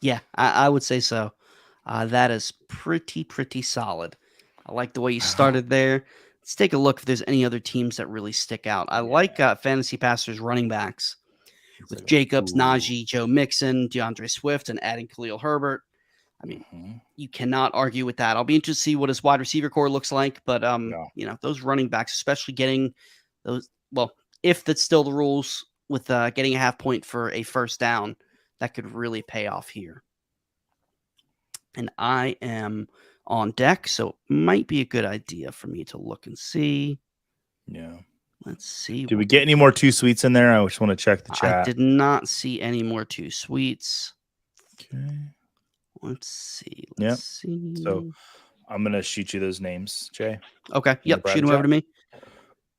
Yeah, I would say so. That is pretty solid. I like the way you started there. Let's take a look if there's any other teams that really stick out. I like Fantasy Pastors running backs with Jacobs, Najee, Joe Mixon, DeAndre Swift, and adding Khalil Herbert. I mean, you cannot argue with that. I'll be interested to see what his wide receiver core looks like, but you know, those running backs, especially getting those. Well, if that's still the rules with getting a half point for a first down, that could really pay off here. And I am on deck, so it might be a good idea for me to look and see. Yeah. Let's see. Did we get any more 2 Sweets in there? I just want to check the chat. I did not see any more 2 Sweets. Okay. Let's see. Yep. Let's see. So I'm gonna shoot you those names, Jay. Okay. Yep. private Shoot him over chat? to me.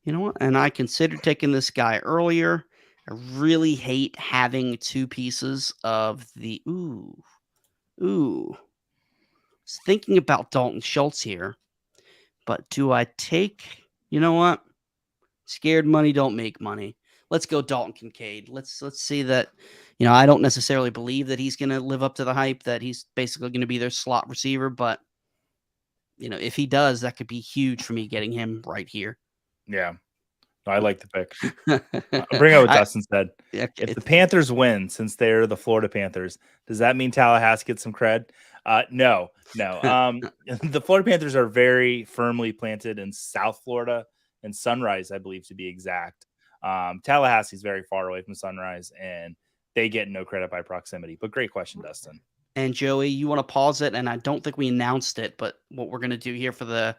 You know what? And I considered taking this guy earlier. I really hate having 2 pieces of the ooh. I was thinking about Dalton Schultz here, but do I take? You know what? Scared money don't make money. Let's go Dalton Kincaid. Let's see that. You know, I don't necessarily believe that he's going to live up to the hype that he's basically going to be their slot receiver, but you know, if he does, that could be huge for me getting him right here. Yeah. No, I like the pick. I'll bring out what Dustin said. If the Panthers win, since they're the Florida Panthers, does that mean Tallahassee gets some cred? No. The Florida Panthers are very firmly planted in South Florida and Sunrise, I believe, to be exact. Tallahassee is very far away from Sunrise, and they get no credit by proximity. But great question, Dustin. And Joey, you want to pause it? And I don't think we announced it, but what we're going to do here for the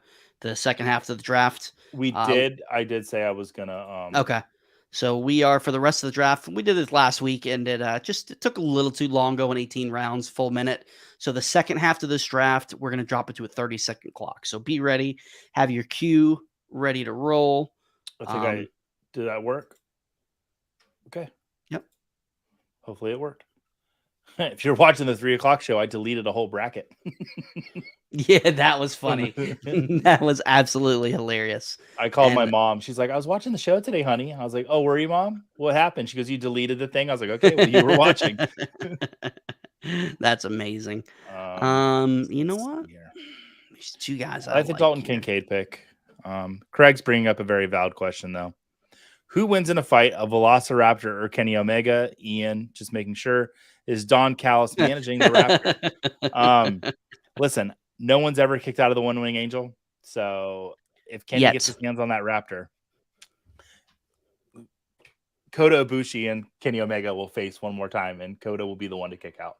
second half of the draft. We did. I did say I was gonna. Okay. So we are for the rest of the draft. We did this last week, and it took a little too long, going 18 rounds, full minute. So the second half of this draft, we're gonna drop it to a 30-second clock. So be ready. Have your cue ready to roll. I think did that work? Okay. Yep. Hopefully it worked. If you're watching the 3 o'clock show, I deleted a whole bracket. Yeah, that was funny. That was absolutely hilarious. I called my mom. She's like, I was watching the show today, honey. I was like, oh, were you, Mom? What happened? She goes, you deleted the thing. I was like, okay, well, you were watching. That's amazing. You know what? There's 2 guys. I like the Dalton Kincaid pick. Craig's bringing up a very valid question, though. Who wins in a fight, a Velociraptor or Kenny Omega? Ian, just making sure. Is Don Callis managing the Raptor? Listen, no one's ever kicked out of the One-Wing Angel. So if Kenny gets his hands on that Raptor, Kota Ibushi and Kenny Omega will face one more time, and Kota will be the one to kick out.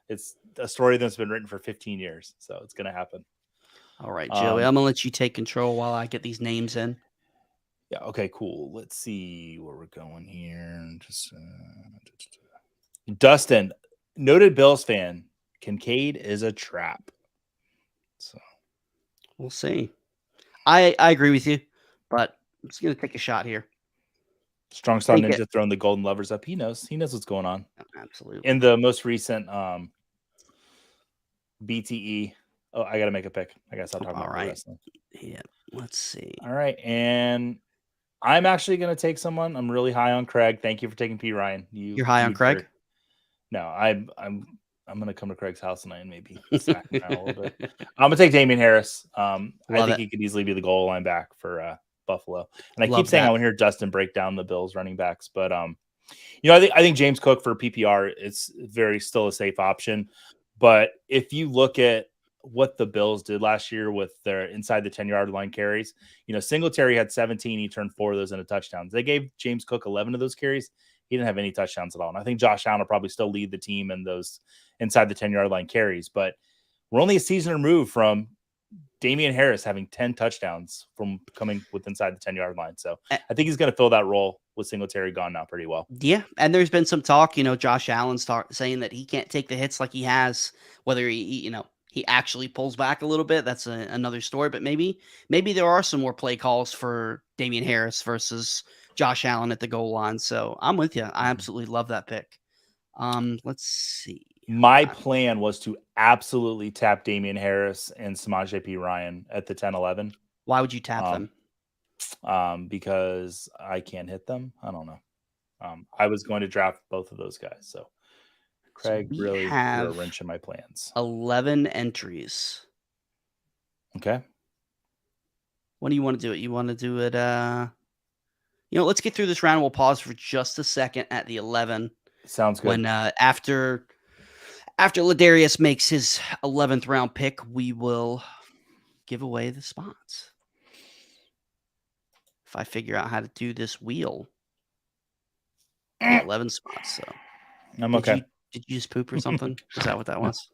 It's a story that's been written for 15 years, so it's going to happen. All right, Joey, I'm going to let you take control while I get these names in. Yeah, okay, cool. Let's see where we're going here. Dustin, noted Bills fan, Kincaid is a trap. So we'll see. I agree with you, but I'm just going to take a shot here. Strong Style Ninja throwing the golden lovers up. He knows what's going on. Absolutely. In the most recent BTE. Oh, I got to make a pick. I got to stop talking about wrestling. Yeah, let's see. All right, and I'm actually going to take someone. I'm really high on Craig. Thank you for taking P. Ryan. You're high on Craig? No, I'm going to come to Craig's house tonight and maybe smack him around a little bit. I'm going to take Damian Harris. I think he could easily be the goal line back for Buffalo. And I keep saying I want to hear Dustin break down the Bills running backs, but you know, I think James Cook for PPR is very still a safe option. But if you look at what the Bills did last year with their inside the 10-yard line carries, you know, Singletary had 17. He turned 4 of those into touchdowns. They gave James Cook 11 of those carries. He didn't have any touchdowns at all. And I think Josh Allen will probably still lead the team in those inside the 10-yard line carries. But we're only a season removed from Damian Harris having 10 touchdowns from coming with inside the 10-yard line. So Eh. I think he's going to fill that role with Singletary gone now pretty well. Yeah, and there's been some talk, Josh Allen's saying that he can't take the hits like he has, whether he actually pulls back a little bit. That's another story, but maybe there are some more play calls for Damian Harris versus Josh Allen at the goal line. So I'm with you. I absolutely love that pick. Let's see. My plan was to absolutely tap Damian Harris and Samaje P. Ryan at the 10-11. Why would you tap them? Because I can't hit them. I don't know. I was going to draft both of those guys. So Craig really threw a wrench in my plans. 11 entries. Okay. When do you want to do it? You want to do it? Let's get through this round. We'll pause for just a second at the 11. Sounds good. When after Ladarius makes his 11th round pick, we will give away the spots. If I figure out how to do this wheel, 11 spots. So I'm okay. Did you just poop or something? Is that what that was?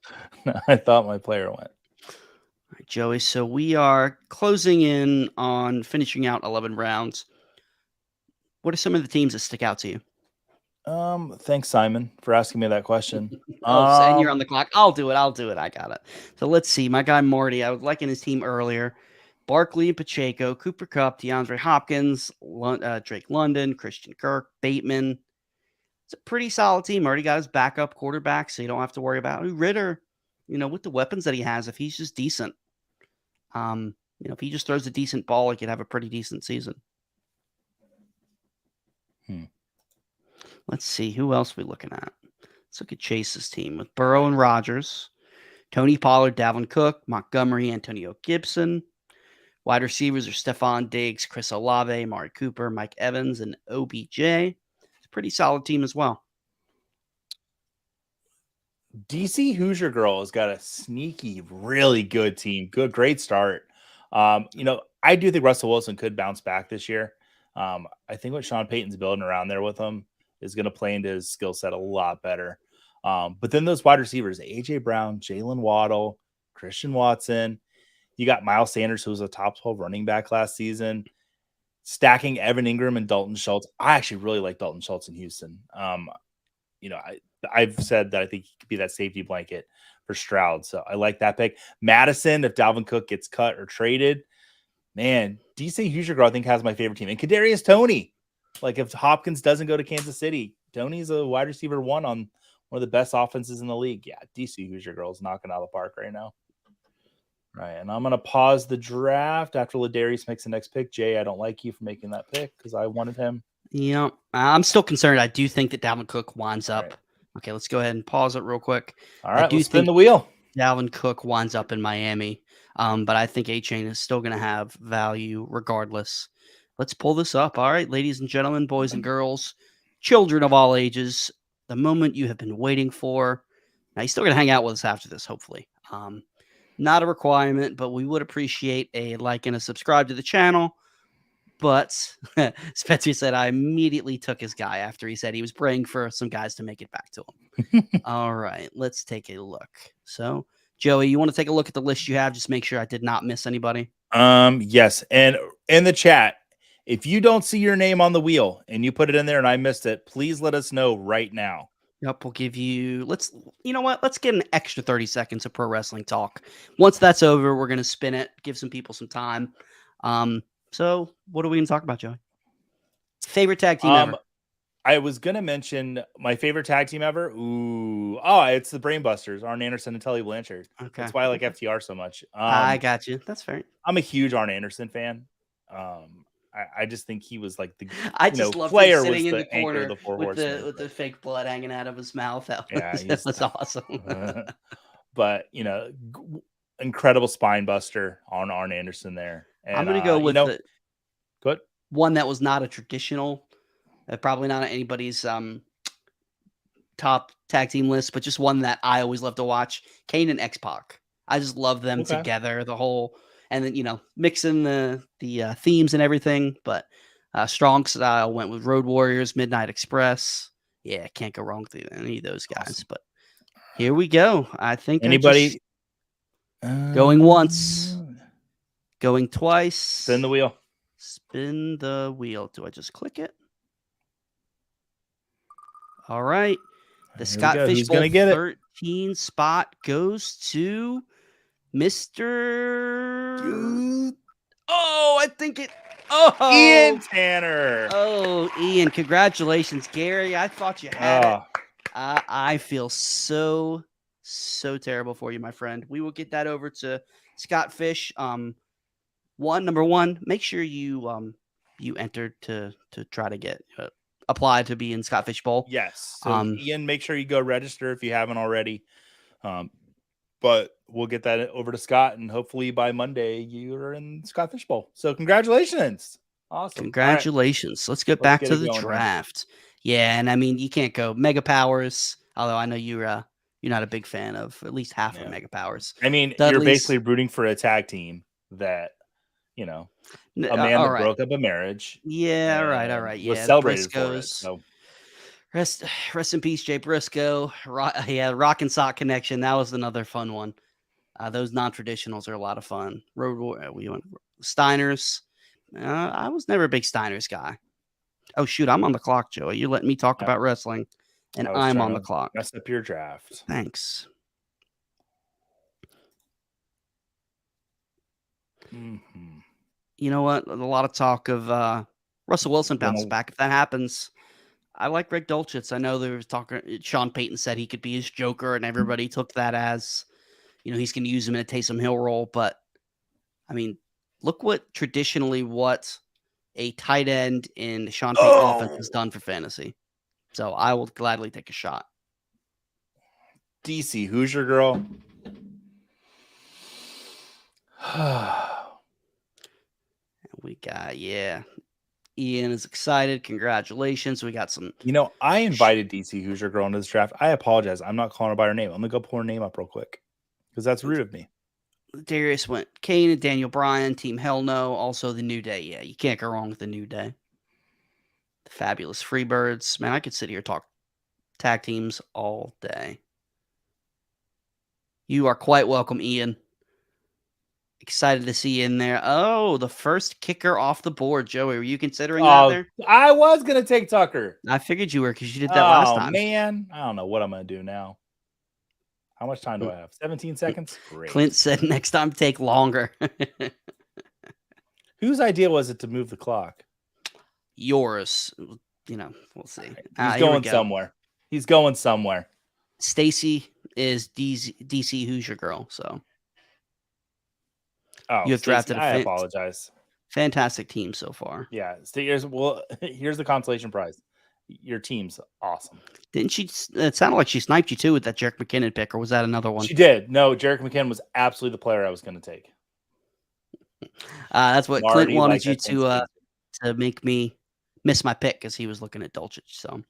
No, I thought my player went. All right, Joey. So we are closing in on finishing out 11 rounds. What are some of the teams that stick out to you? Thanks, Simon, for asking me that question. And you're on the clock. I'll do it. I got it. So let's see. My guy Marty, I was liking his team earlier. Barkley and Pacheco, Cooper Kupp, DeAndre Hopkins, Drake London, Christian Kirk, Bateman. It's a pretty solid team. Already got his backup quarterback, so you don't have to worry about Ritter. With the weapons that he has, if he's just decent, if he just throws a decent ball, he could have a pretty decent season. Let's see. Who else are we looking at? Let's look at Chase's team with Burrow and Rodgers, Tony Pollard, Dalvin Cook, Montgomery, Antonio Gibson. Wide receivers are Stephon Diggs, Chris Olave, Amari Cooper, Mike Evans, and OBJ. It's a pretty solid team as well. DC Hoosier Girl has got a sneaky, really good team. Great start. I do think Russell Wilson could bounce back this year. I think what Sean Payton's building around there with him is going to play into his skill set a lot better. But then those wide receivers, A.J. Brown, Jalen Waddle, Christian Watson. You got Miles Sanders, who was a top 12 running back last season, stacking Evan Ingram and Dalton Schultz. I actually really like Dalton Schultz in Houston. I've said that I think he could be that safety blanket for Stroud. So I like that pick. Madison, if Dalvin Cook gets cut or traded, man, DC Hoosier Girl, I think, has my favorite team. And Kadarius Toney. Like, if Hopkins doesn't go to Kansas City, Toney's a wide receiver one on one of the best offenses in the league. Yeah, DC Hoosier Girl's knocking out of the park right now. Right, and I'm going to pause the draft after Ladarius makes the next pick. Jay, I don't like you for making that pick because I wanted him. Yeah, I'm still concerned. I do think that Dalvin Cook winds up. Right. Okay, let's go ahead and pause it real quick. All right, let's spin the wheel. Dalvin Cook winds up in Miami, but I think A-Chain is still going to have value regardless. Let's pull this up. All right, ladies and gentlemen, boys and girls, children of all ages, the moment you have been waiting for. Now, you're still going to hang out with us after this, hopefully. Not a requirement, but we would appreciate a like and a subscribe to the channel. But Spencer said I immediately took his guy after he said he was praying for some guys to make it back to him. All right, let's take a look. So, Joey, you want to take a look at the list you have? Just make sure I did not miss anybody. Yes. And in the chat, if you don't see your name on the wheel and you put it in there and I missed it, please let us know right now. Yep, we'll give you, you know what? Let's get an extra 30 seconds of pro wrestling talk. Once that's over, we're going to spin it, give some people some time. So what are we going to talk about, Joey? Favorite tag team ever? I was going to mention my favorite tag team ever. It's the Brainbusters, Arn Anderson and Tully Blanchard. Okay. That's why I like FTR so much. I got you. That's fair. I'm a huge Arn Anderson fan. I just think he was like the love player him sitting was in the the corner anchor of the Four with Horsemen. the fake blood hanging out of his mouth. That was awesome. But incredible spine buster on Arn Anderson there. And, I'm going to go with one that was not a traditional, probably not anybody's top tag team list, but just one that I always love to watch. Kane and X-Pac. I just love them together. The whole. And then, mixing the themes and everything. But Strong Style went with Road Warriors, Midnight Express. Yeah, can't go wrong with any of those guys. Awesome. But here we go. I think anybody going once. Going twice. Spin the wheel. Spin the wheel. Do I just click it? All right. The Here we Scott go. Who's Fishbowl gonna get it? 13 spot goes to Mr. Oh, I think it. Oh, Ian Tanner. Oh, Ian, congratulations, Gary. I thought you had it. Oh, I feel so terrible for you, my friend. We will get that over to Scott Fish. Number one, make sure you entered to try to get apply to be in Scott Fish Bowl. yes. So Ian, make sure you go register if you haven't already. But we'll get that over to Scott, and hopefully by Monday you're in Scott Fish Bowl. So congratulations. Awesome. Congratulations. Let's get back to the draft. Yeah, and I mean you can't go Mega Powers, although I know you're not a big fan of at least half of Mega Powers. I mean, Dudley's, you're basically rooting for a tag team that, a man that broke up a marriage. Yeah, all right. Was Yeah, celebrated for it. So rest in peace, Jay Briscoe. Rock and Sock Connection. That was another fun one. Those non-traditionals are a lot of fun. We went Steiners. I was never a big Steiners guy. Oh shoot, I'm on the clock, Joey. You're letting me talk about wrestling, and I'm on the clock. Mess up your draft. Thanks. Mm-hmm. You know what? A lot of talk of Russell Wilson bounces back. If that happens, I like Greg Dulcich. I know there was talking. Sean Payton said he could be his Joker, and everybody took that as, he's going to use him in a Taysom Hill role. But I mean, look what a tight end in Sean Payton offense has done for fantasy. So I will gladly take a shot. DC, who's your girl? We got, Ian is excited. Congratulations. We got some. I invited DC Hoosier Girl into this draft. I apologize. I'm not calling her by her name. I'm going to go pull her name up real quick because that's rude of me. Darius went Kane and Daniel Bryan, Team Hell No. Also the New Day. Yeah, you can't go wrong with the New Day. The Fabulous Freebirds. Man, I could sit here and talk tag teams all day. You are quite welcome, Ian. Excited to see you in there. Oh, the first kicker off the board. Joey, were you considering that there? I was going to take Tucker. I figured you were because you did that last time. Oh, man. I don't know what I'm going to do now. How much time do I have? 17 seconds? Great. Clint said next time take longer. Whose idea was it to move the clock? Yours. We'll see. He's going somewhere. He's going somewhere. Stacy is DC Hoosier Girl, so. Oh, you have drafted I apologize. Fantastic team so far. Yeah. Here's the consolation prize. Your team's awesome. Didn't she? It sounded like she sniped you too with that Jerick McKinnon pick, or was that another one? She did. No, Jerick McKinnon was absolutely the player I was going to take. That's what Clint wanted you to make me miss my pick because he was looking at Dulcich. So,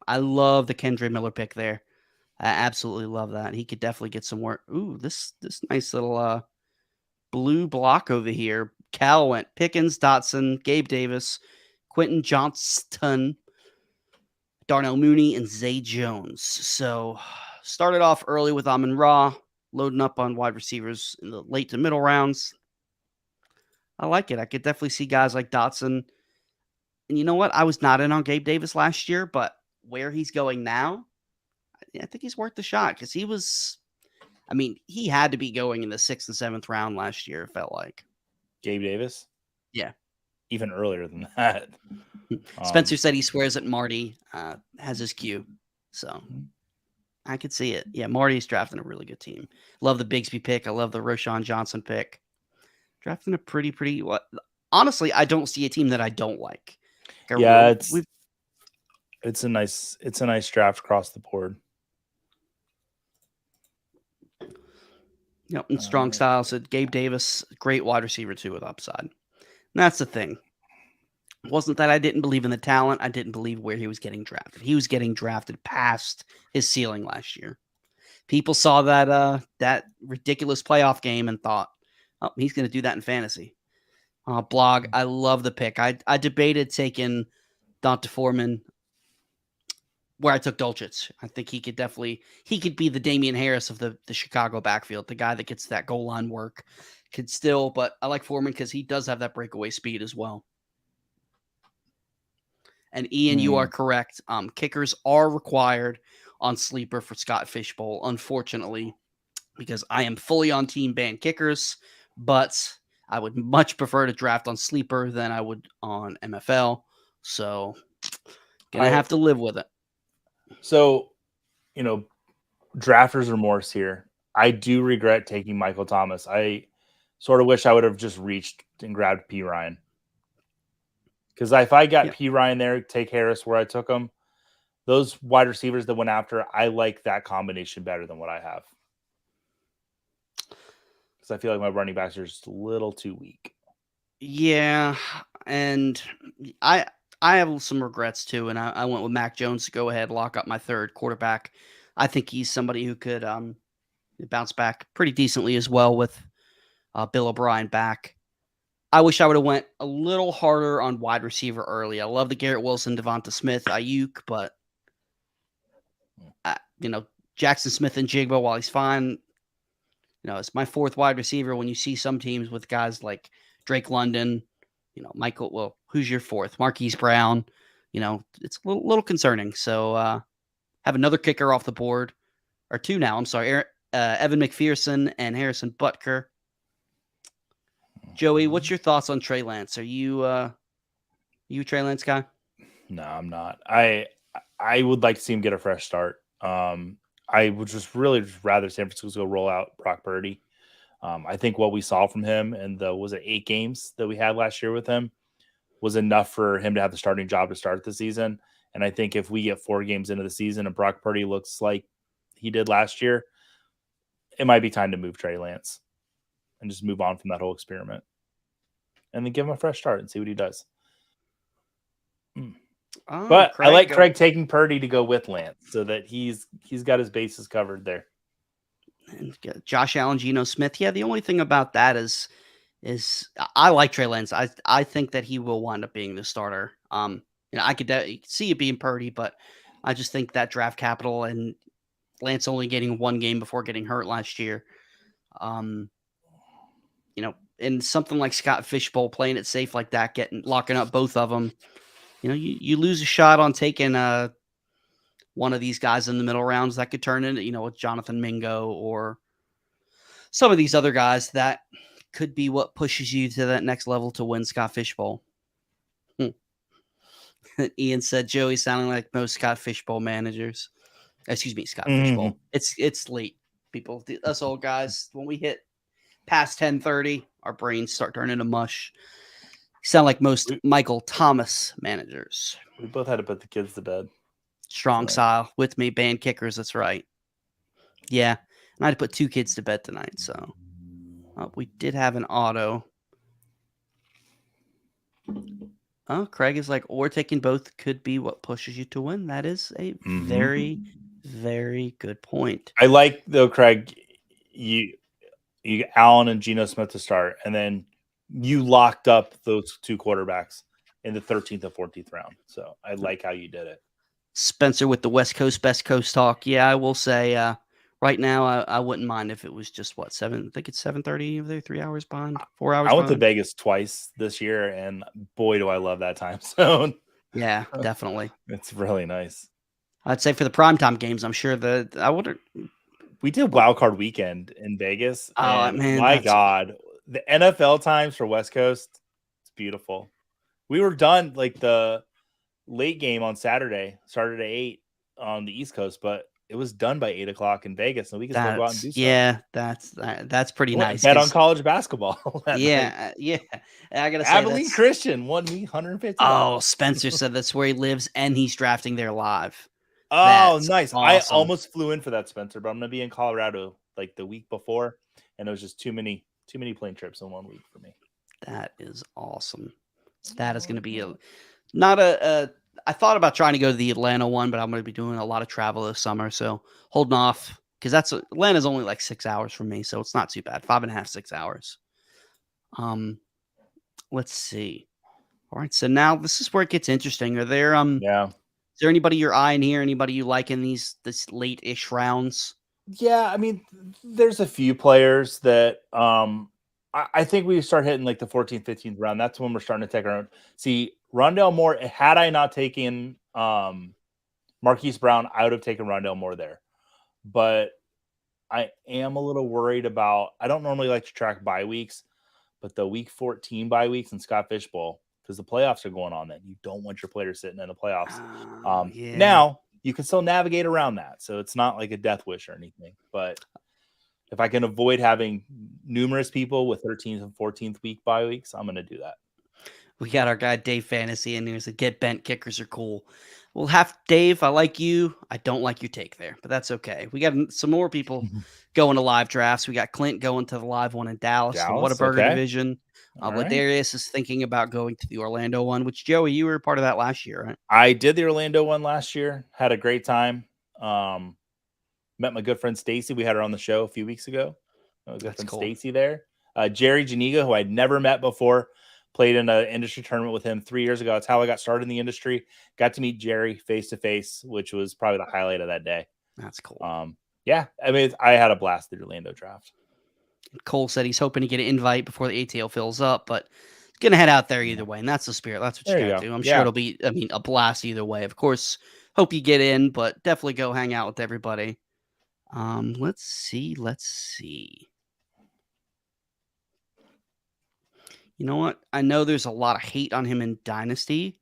I love the Kendre Miller pick there. I absolutely love that. He could definitely get some work. Ooh, this nice little blue block over here. Cal went Pickens, Dotson, Gabe Davis, Quentin Johnston, Darnell Mooney, and Zay Jones. So started off early with Amon-Ra, loading up on wide receivers in the late to middle rounds. I like it. I could definitely see guys like Dotson. And you know what? I was not in on Gabe Davis last year, but where he's going now, I think he's worth the shot because he had to be going in the 6th and 7th round last year, it felt like. Gabe Davis? Yeah. Even earlier than that. Spencer said he swears that Marty has his cue. So I could see it. Yeah, Marty's drafting a really good team. Love the Bigsby pick. I love the Roschon Johnson pick. Drafting a pretty honestly, I don't see a team that I don't like. It's a nice draft across the board. Yep, and strong style. Said Gabe Davis, great wide receiver too with upside. And that's the thing. It wasn't that I didn't believe in the talent. I didn't believe where he was getting drafted. He was getting drafted past his ceiling last year. People saw that ridiculous playoff game and thought, oh, he's going to do that in fantasy. Blog, I love the pick. I debated taking D'Onta Foreman where I took Dulcich. I think he could be the Damian Harris of the Chicago backfield, the guy that gets that goal line work, could still, but I like Foreman because he does have that breakaway speed as well. And Ian, you are correct. Kickers are required on Sleeper for Scott Fishbowl, unfortunately, because I am fully on team ban kickers, but I would much prefer to draft on Sleeper than I would on MFL. So gonna have to live with it. So, drafter's remorse here. I do regret taking Michael Thomas. I sort of wish I would have just reached and grabbed P. Ryan. Because if I got P. Ryan there, take Harris where I took him, those wide receivers that went after, I like that combination better than what I have. Because I feel like my running backs are just a little too weak. Yeah, and I have some regrets too, and I went with Mac Jones to go ahead, lock up my third quarterback. I think he's somebody who could bounce back pretty decently as well with Bill O'Brien back. I wish I would have went a little harder on wide receiver early. I love the Garrett Wilson, Devonta Smith, Ayuk, but Jackson Smith and Jigba, while he's fine, it's my fourth wide receiver. When you see some teams with guys like Drake London, Michael, well, who's your fourth? Marquise Brown, it's a little concerning. So have another kicker off the board, or two now. I'm sorry, Evan McPherson and Harrison Butker. Joey, what's your thoughts on Trey Lance? Are you a Trey Lance guy? No, I'm not. I would like to see him get a fresh start. I would just rather San Francisco roll out Brock Purdy. I think what we saw from him and was it 8 games that we had last year with him was enough for him to have the starting job to start the season. And I think if we get 4 games into the season and Brock Purdy looks like he did last year, it might be time to move Trey Lance and just move on from that whole experiment and then give him a fresh start and see what he does. Oh, but Craig, I like Craig taking Purdy to go with Lance so that he's got his bases covered there. And Josh Allen, Geno Smith. Yeah, the only thing about that is I like Trey Lance. I think that he will wind up being the starter. I could see it being Purdy, but I just think that draft capital and Lance only getting 1 game before getting hurt last year. And something like Scott Fishbowl playing it safe like that, locking up both of them. You lose a shot on taking one of these guys in the middle rounds that could turn into, with Jonathan Mingo or some of these other guys that could be what pushes you to that next level to win Scott Fishbowl. Ian said, Joey sounding like most Scott Fishbowl managers. Excuse me, Scott Fishbowl. It's late, people. Us old guys, when we hit past 10:30, our brains start turning to mush. You sound like most Michael Thomas managers. We both had to put the kids to bed. Strong style with me, band kickers. That's right. Yeah, and I had to put 2 kids to bed tonight. So we did have an auto. Oh, Craig is like, or taking both could be what pushes you to win. That is a very, very good point. I like though, Craig. You Allen and Geno Smith to start, and then you locked up those 2 quarterbacks in the 13th and 14th round. So I like how you did it. Spencer with the West Coast, Best Coast talk. Yeah, I will say right now I wouldn't mind if it was just 7. I think it's 7:30. They're 3 hours behind, 4 hours. I went to Vegas twice this year, and boy, do I love that time zone. Yeah, definitely. It's really nice. I'd say for the primetime games, I'm sure that I would. We did Wild Card Weekend in Vegas. Oh man, my God, the NFL times for West Coast, it's beautiful. We were done like the late game on Saturday, started at 8 on the East Coast, but it was done by 8 o'clock in Vegas, and we can still go out and do something. Yeah, that's pretty nice. Bet on college basketball. Yeah. I gotta say, Abilene Christian won me $150. Oh, Spencer said that's where he lives, and he's drafting there live. Oh, nice. Awesome. I almost flew in for that, Spencer, but I'm gonna be in Colorado like the week before, and it was just too many plane trips in 1 week for me. That is awesome. That is going to be I thought about trying to go to the Atlanta one, but I'm going to be doing a lot of travel this summer, so holding off because Atlanta's only like 6 hours from me, so it's not too bad. 5.5, 6 hours. Let's see. All right, so now this is where it gets interesting. Are there Is there anybody you're eyeing here? Anybody you like in this late-ish rounds? Yeah, I mean, there's a few players that I think we start hitting like the 14th, 15th round. That's when we're starting to take our own. See, Rondale Moore, had I not taken Marquise Brown, I would have taken Rondale Moore there. But I am a little worried about, I don't normally like to track bye weeks, but the week 14 bye weeks in Scott Fish Bowl, because the playoffs are going on then. You don't want your players sitting in the playoffs. Yeah. Now, you can still navigate around that. So it's not like a death wish or anything. But if I can avoid having numerous people with 13th and 14th week bye weeks, I'm going to do that. We got our guy Dave Fantasy in here. Said get bent kickers are cool. We'll have Dave. I like you. I don't like your take there, but that's okay. We got some more people going to live drafts. We got Clint going to the live one in Dallas, the Whataburger division. Ladarius is thinking about going to the Orlando one, which Joey, you were part of that last year, right? I did the Orlando one last year. Had a great time. Met my good friend Stacy. We had her on the show a few weeks ago. My good friend Stacy there. Jerry Janiga, who I'd never met before, played in an industry tournament with him 3 years ago. That's how I got started in the industry. Got to meet Jerry face to face, which was probably the highlight of that day. That's cool. Yeah, I mean, I had a blast at the Orlando draft. Cole said he's hoping to get an invite before the ATL fills up, but he's going to head out there either way, and that's the spirit. That's what you got to do. I'm sure it'll be, a blast either way. Of course, hope you get in, but definitely go hang out with everybody. Let's see. You know what? I know there's a lot of hate on him in Dynasty,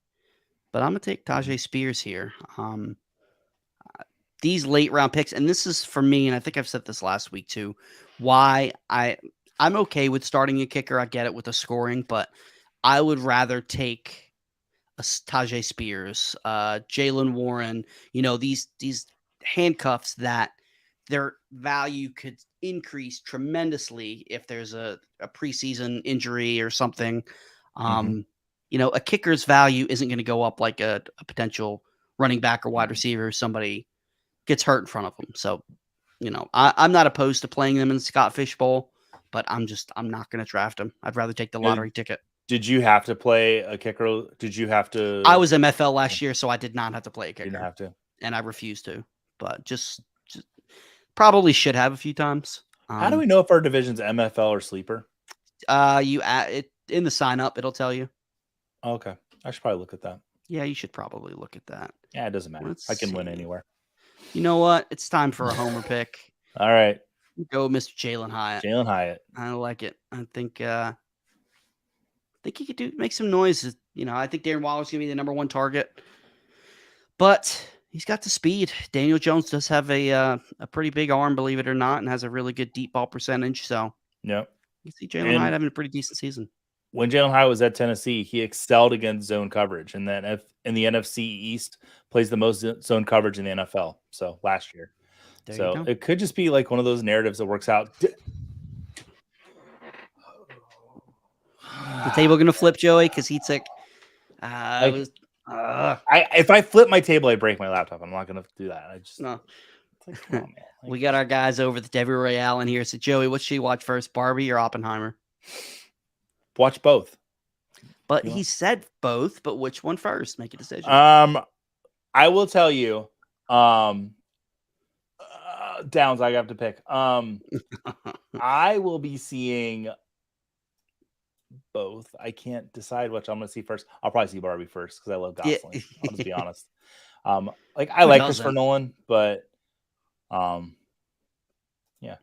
but I'm going to take Tajay Spears here. These late round picks, and this is for me, and I think I've said this last week too, why I'm okay with starting a kicker. I get it with the scoring, but I would rather take a Tajay Spears, Jalen Warren, these handcuffs that their value could increase tremendously if there's a preseason injury or something. A kicker's value isn't going to go up like a potential running back or wide receiver. Somebody gets hurt in front of them. So, I'm not opposed to playing them in the Scott Fish Bowl, but I'm not going to draft them. I'd rather take the lottery ticket. Did you have to play a kicker? Did you have to? I was MFL last year, so I did not have to play a kicker. You didn't have to. And I refused to, but just probably should have a few times. How do we know if our division's MFL or sleeper? You add it in the sign up, it'll tell you. Okay. I should probably look at that. Yeah, you should probably look at that. Yeah, it doesn't matter. I can win anywhere. You know what? It's time for a homer pick. All right. Go Mr. Jalen Hyatt. Jalen Hyatt. I like it. I think he could make some noise. I think Darren Waller's going to be the number one target. But he's got the speed. Daniel Jones does have a pretty big arm, believe it or not, and has a really good deep ball percentage. So yeah, you see Jalen Hyatt having a pretty decent season. When Jalen Hyatt was at Tennessee, he excelled against zone coverage, and then in the NFC East plays the most zone coverage in the NFL. So last year, so it could just be like one of those narratives that works out. The table going to flip, Joey, because he took. If I flip my table, I break my laptop. I'm not going to do that. I just no. Like, come on, man. We got our guys over the Debbie Royale in here. So Joey, what should you watch first, Barbie or Oppenheimer? Watch both. But he said both. But which one first? Make a decision. I will tell you. Downs. I have to pick. I will be seeing both. I can't decide which I'm going to see first. I'll probably see Barbie first because I love Gosling. Yeah. I'll just be honest. I like Christopher Nolan, but yeah.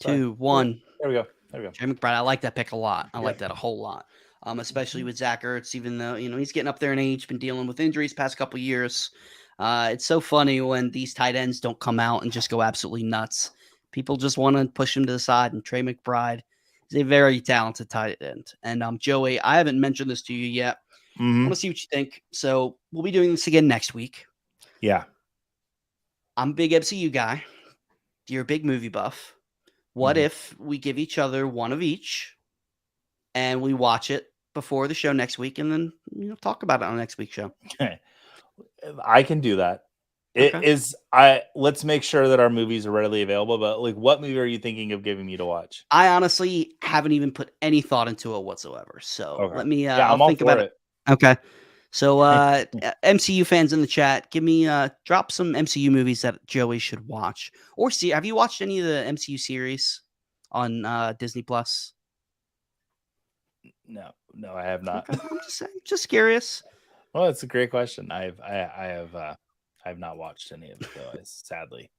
2, 1. There we go. Trey McBride. I like that pick a lot. I like that a whole lot. Especially with Zach Ertz, even though he's getting up there in age, been dealing with injuries past couple years. It's so funny when these tight ends don't come out and just go absolutely nuts. People just want to push him to the side, and Trey McBride is a very talented tight end. And Joey, I haven't mentioned this to you yet. I want to see what you think. So we'll be doing this again next week. Yeah. I'm a big MCU guy. You're a big movie buff. What if we give each other one of each and we watch it before the show next week and then talk about it on next week's show? I can do that. Let's make sure that our movies are readily available, but what movie are you thinking of giving me to watch? I honestly haven't even put any thought into it whatsoever. So let me I'll think about it. Okay. So MCU fans in the chat, give me drop some MCU movies that Joey should watch or see. Have you watched any of the MCU series on Disney Plus? No, I have not. Okay, I'm just saying, just curious. Well, it's a great question. I have not watched any of those, sadly.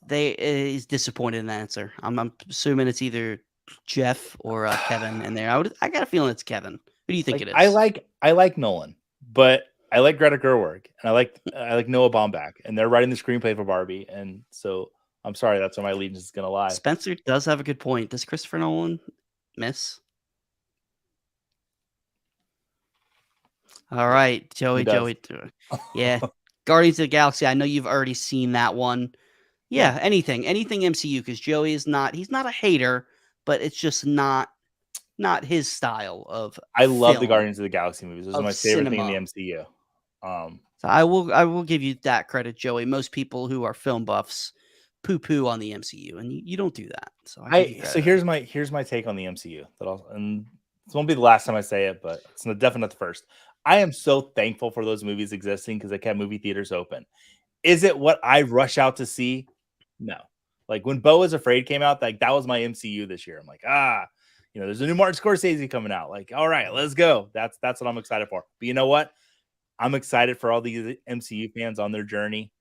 He's disappointed in the answer. I'm assuming it's either Jeff or Kevin in there. I got a feeling it's Kevin. Who do you think Like, it is? I like Nolan, but I like Greta Gerwig and I like Noah Baumbach, and they're writing the screenplay for Barbie, and so I'm sorry, that's where my allegiance is gonna lie. Spencer does have a good point. Does Christopher Nolan miss? All right, Joey. does? Yeah, Guardians of the Galaxy. I know you've already seen that one. Yeah, anything MCU, because Joey is not. He's not a hater, but it's just not his style of. I love the film, Guardians of the Galaxy movies. Those are of my favorite thing in the cinema. MCU. So I will give you that credit, Joey. Most people who are film buffs poo on the MCU, and you don't do that. So So here's my take on the MCU. And this won't be the last time I say it, but it's definitely not the first. I am so thankful for those movies existing because they kept movie theaters open. Is it what I rush out to see? No. Like when Beau is Afraid came out, like that was my MCU this year. I'm like, there's a new Martin Scorsese coming out. Like, all right, let's go. That's what I'm excited for. But you know what? I'm excited for all these MCU fans on their journey.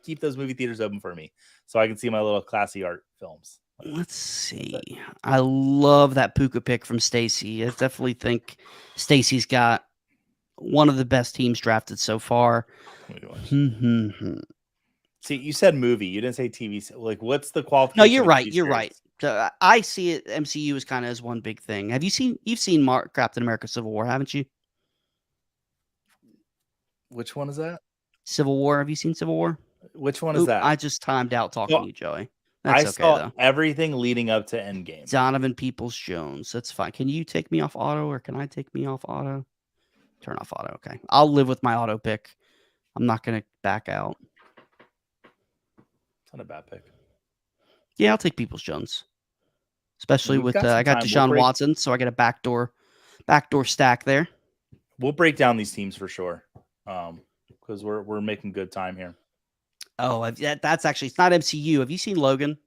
Keep those movie theaters open for me so I can see my little classy art films. Let's see. I love that Puka pick from Stacy. I definitely think Stacy's got one of the best teams drafted so far. See, you said movie. You didn't say TV. Like, what's the qualification? No, you're right. You're right. I see it. MCU is kind of as one big thing. You've seen Captain America: Civil War, haven't you? Which one is that? Civil War. Have you seen Civil War? Which one is that? I just timed out talking to you, Joey. That's I saw everything leading up to Endgame. Donovan Peoples-Jones. That's fine. Can you take me off auto, or can I take me off auto? Turn off auto. Okay. I'll live with my auto pick. I'm not going to back out. It's not a bad pick. Yeah, I'll take Peoples-Jones. Especially with I got Deshaun Watson, so I got a backdoor stack there. We'll break down these teams for sure. Because we're making good time here. Oh, that's actually, it's not MCU. Have you seen Logan?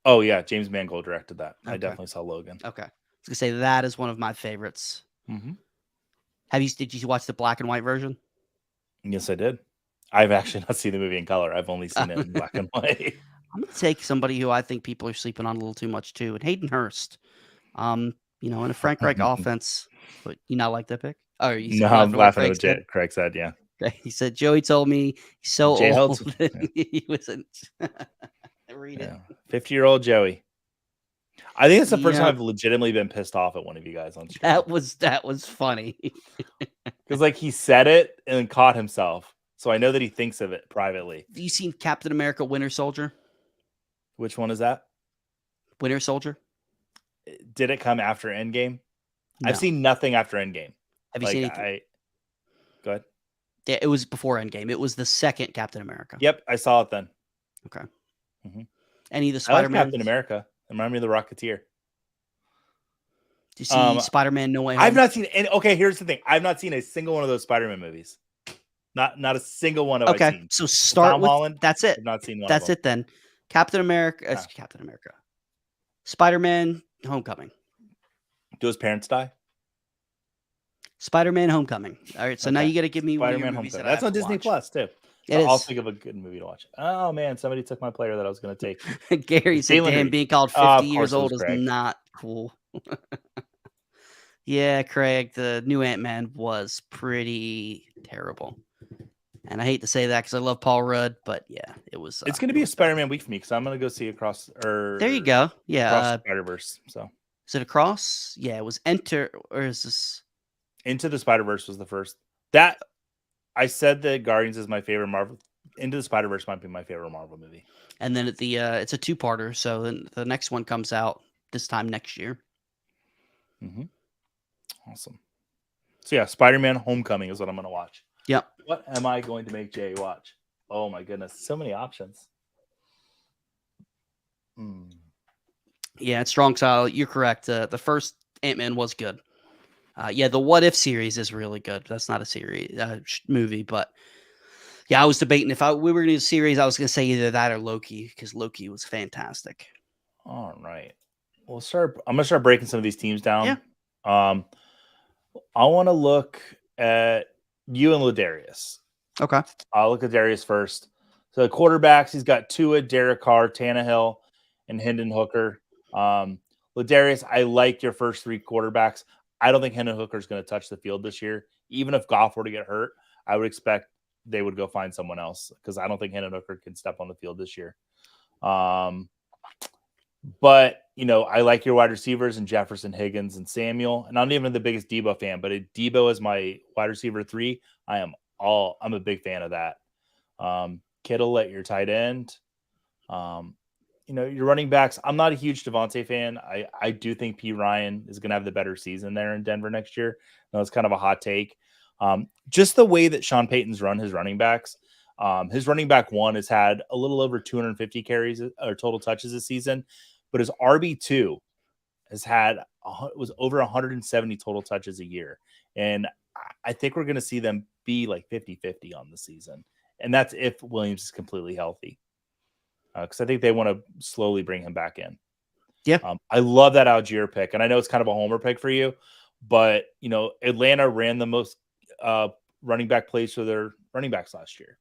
Oh yeah, James Mangold directed that. Okay. I definitely saw Logan. Okay, I was gonna say that is one of my favorites. Mm-hmm. Did you watch the black and white version? Yes, I did. I've actually not seen the movie in color. I've only seen it in black and white. I'm gonna take somebody who I think people are sleeping on a little too much too, and Hayden Hurst. In a Frank Reich offense. But you not like that pick? Oh, I'm laughing at what Craig said. Yeah. He said, Joey told me he's so old. He wasn't. Read it. 50-year-old Joey. I think it's the first time I've legitimately been pissed off at one of you guys on stream. That was funny. Because he said it and then caught himself. So I know that he thinks of it privately. Have you seen Captain America: Winter Soldier? Which one is that? Winter Soldier. Did it come after Endgame? No. I've seen nothing after Endgame. Have you seen it? Go ahead. Yeah, it was before Endgame. It was the second Captain America. Yep, I saw it then. Okay. Mm-hmm. Any of the Spider-Man? Captain America. Remind me of the Rocketeer. Do you see Spider-Man: No Way Home? I've not seen any. Okay, here's the thing. I've not seen a single one of those Spider-Man movies. Not a single one have I seen. So start Tom with Holland. That's it. I've not seen one. That's it then. Captain America. Captain America. Spider-Man: Homecoming. Do his parents die? Spider-Man: Homecoming. All right, so now you got to give me one of your movies. That's on Disney Plus too. So I'll think of a good movie to watch. Oh man, somebody took my player that I was going to take. Gary said, "Damn, being called 50 years old is not cool." Yeah, Craig, the new Ant-Man was pretty terrible. And I hate to say that because I love Paul Rudd, but yeah, it was. It's going to be a Spider-Man week for me because I'm going to go see there you go. Yeah. Across Spider-Verse. So. Is it Across? Yeah, it was Enter, or is this? Into the Spider-Verse was the first. That I said that Guardians is my favorite Marvel. Into the Spider-Verse might be my favorite Marvel movie. And then it's a two-parter, so then the next one comes out this time next year. Mm-hmm. Awesome. So yeah, Spider-Man: Homecoming is what I'm going to watch. Yep. What am I going to make Jay watch? Oh my goodness, so many options. Yeah, it's strong style. You're correct. The first Ant-Man was good. The What If series is really good. That's not a series movie, but yeah, I was debating if we were going to do a series. I was going to say either that or Loki because Loki was fantastic. All right. I'm gonna start breaking some of these teams down. Yeah. I want to look at you and Ladarius. Okay. I'll look at Darius first. So the quarterbacks, he's got Tua, Derek Carr, Tannehill, and Hendon Hooker. Ladarius, I like your first three quarterbacks. I don't think Hendon Hooker is going to touch the field this year. Even if Goff were to get hurt, I would expect they would go find someone else because I don't think Hendon Hooker can step on the field this year. But, I like your wide receivers and Jefferson, Higgins, and Samuel. And I'm not even the biggest Debo fan, but Debo is my wide receiver 3. I'm a big fan of that. Kittle at your tight end. Your running backs. I'm not a huge Devontae fan. I do think P. Ryan is going to have the better season there in Denver next year. No, it's kind of a hot take. Just the way that Sean Payton's run his running backs. His running back 1 has had a little over 250 carries or total touches this season, but his RB2 was over 170 total touches a year. And I think we're going to see them be like 50-50 on the season. And that's if Williams is completely healthy. Because I think they want to slowly bring him back in. Yeah. I love that Algier pick. And I know it's kind of a homer pick for you, but, Atlanta ran the most running back plays for their running backs last year.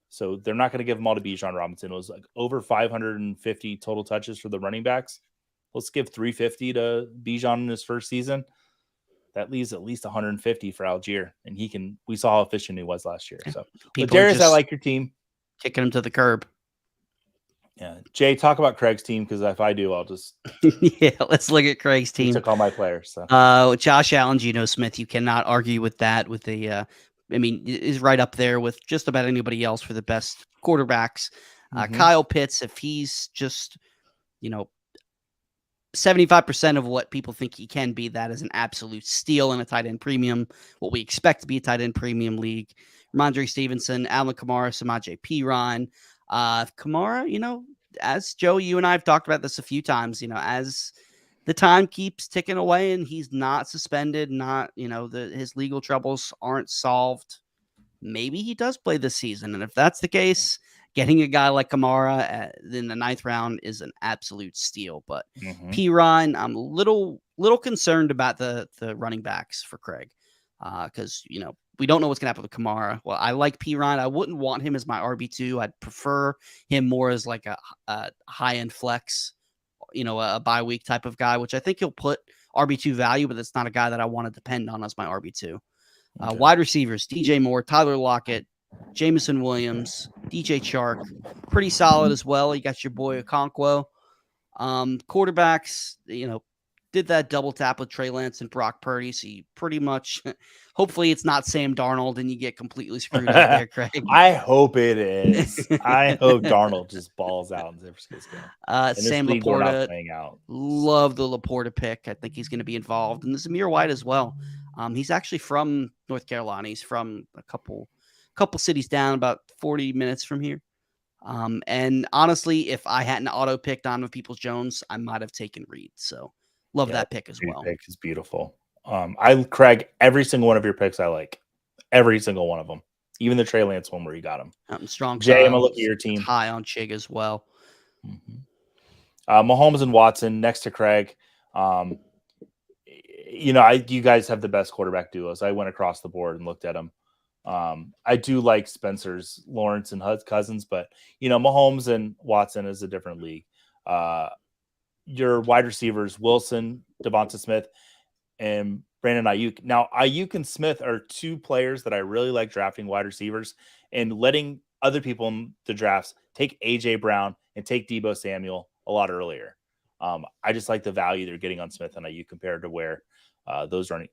So they're not going to give them all to Bijan Robinson. It was like over 550 total touches for the running backs. Let's give 350 to Bijan in his first season. That leaves at least 150 for Algier. And we saw how efficient he was last year. So, but Darius, I like your team. Kicking him to the curb. Yeah. Jay, talk about Craig's team, because if I do, I'll just yeah, let's look at Craig's team. He took all my players. So. Josh Allen, Geno Smith, you cannot argue with that. Is right up there with just about anybody else for the best quarterbacks. Kyle Pitts, if he's just, 75% of what people think he can be, that is an absolute steal in a tight end premium, what we expect to be a tight end premium league. Ramondre Stevenson, Alvin Kamara, Samaje Perine. Kamara, as Joe, you and I have talked about this a few times, as the time keeps ticking away and he's not suspended, his legal troubles aren't solved, maybe he does play this season. And if that's the case, getting a guy like Kamara in the 9th round is an absolute steal. But Perine, I'm a little concerned about the running backs for Craig because, we don't know what's going to happen with Kamara. Well, I like Perine. I wouldn't want him as my RB2. I'd prefer him more as like a high-end flex, a bye week type of guy, which I think he'll put RB2 value, but it's not a guy that I want to depend on as my RB2. Okay. Wide receivers, DJ Moore, Tyler Lockett, Jameson Williams, DJ Chark, pretty solid as well. You got your boy Okonkwo. Quarterbacks, did that double tap with Trey Lance and Brock Purdy. So you pretty much, hopefully it's not Sam Darnold and you get completely screwed up there, Craig. I hope it is. I hope Darnold just balls out in San Francisco. Sam Laporta, love the Laporta pick. I think he's going to be involved. And Zamir White as well. He's actually from North Carolina. He's from a couple cities down, about 40 minutes from here. And honestly, if I hadn't auto picked Donovan Peoples-Jones, I might have taken Reed. So love that pick as well. Pick is beautiful. Craig, every single one of your picks I like. Every single one of them. Even the Trey Lance one where you got him. Strong. Jay, I'm going to look at your team. High on Chig as well. Mahomes and Watson next to Craig. You guys have the best quarterback duos. I went across the board and looked at them. I do like Spencer's Lawrence and Cousins, but Mahomes and Watson is a different league. Your wide receivers, Wilson, Devonta Smith, and Brandon Ayuk. Now, Ayuk and Smith are 2 players that I really like drafting wide receivers and letting other people in the drafts take A.J. Brown and take Deebo Samuel a lot earlier. I just like the value they're getting on Smith and Ayuk compared to where those wide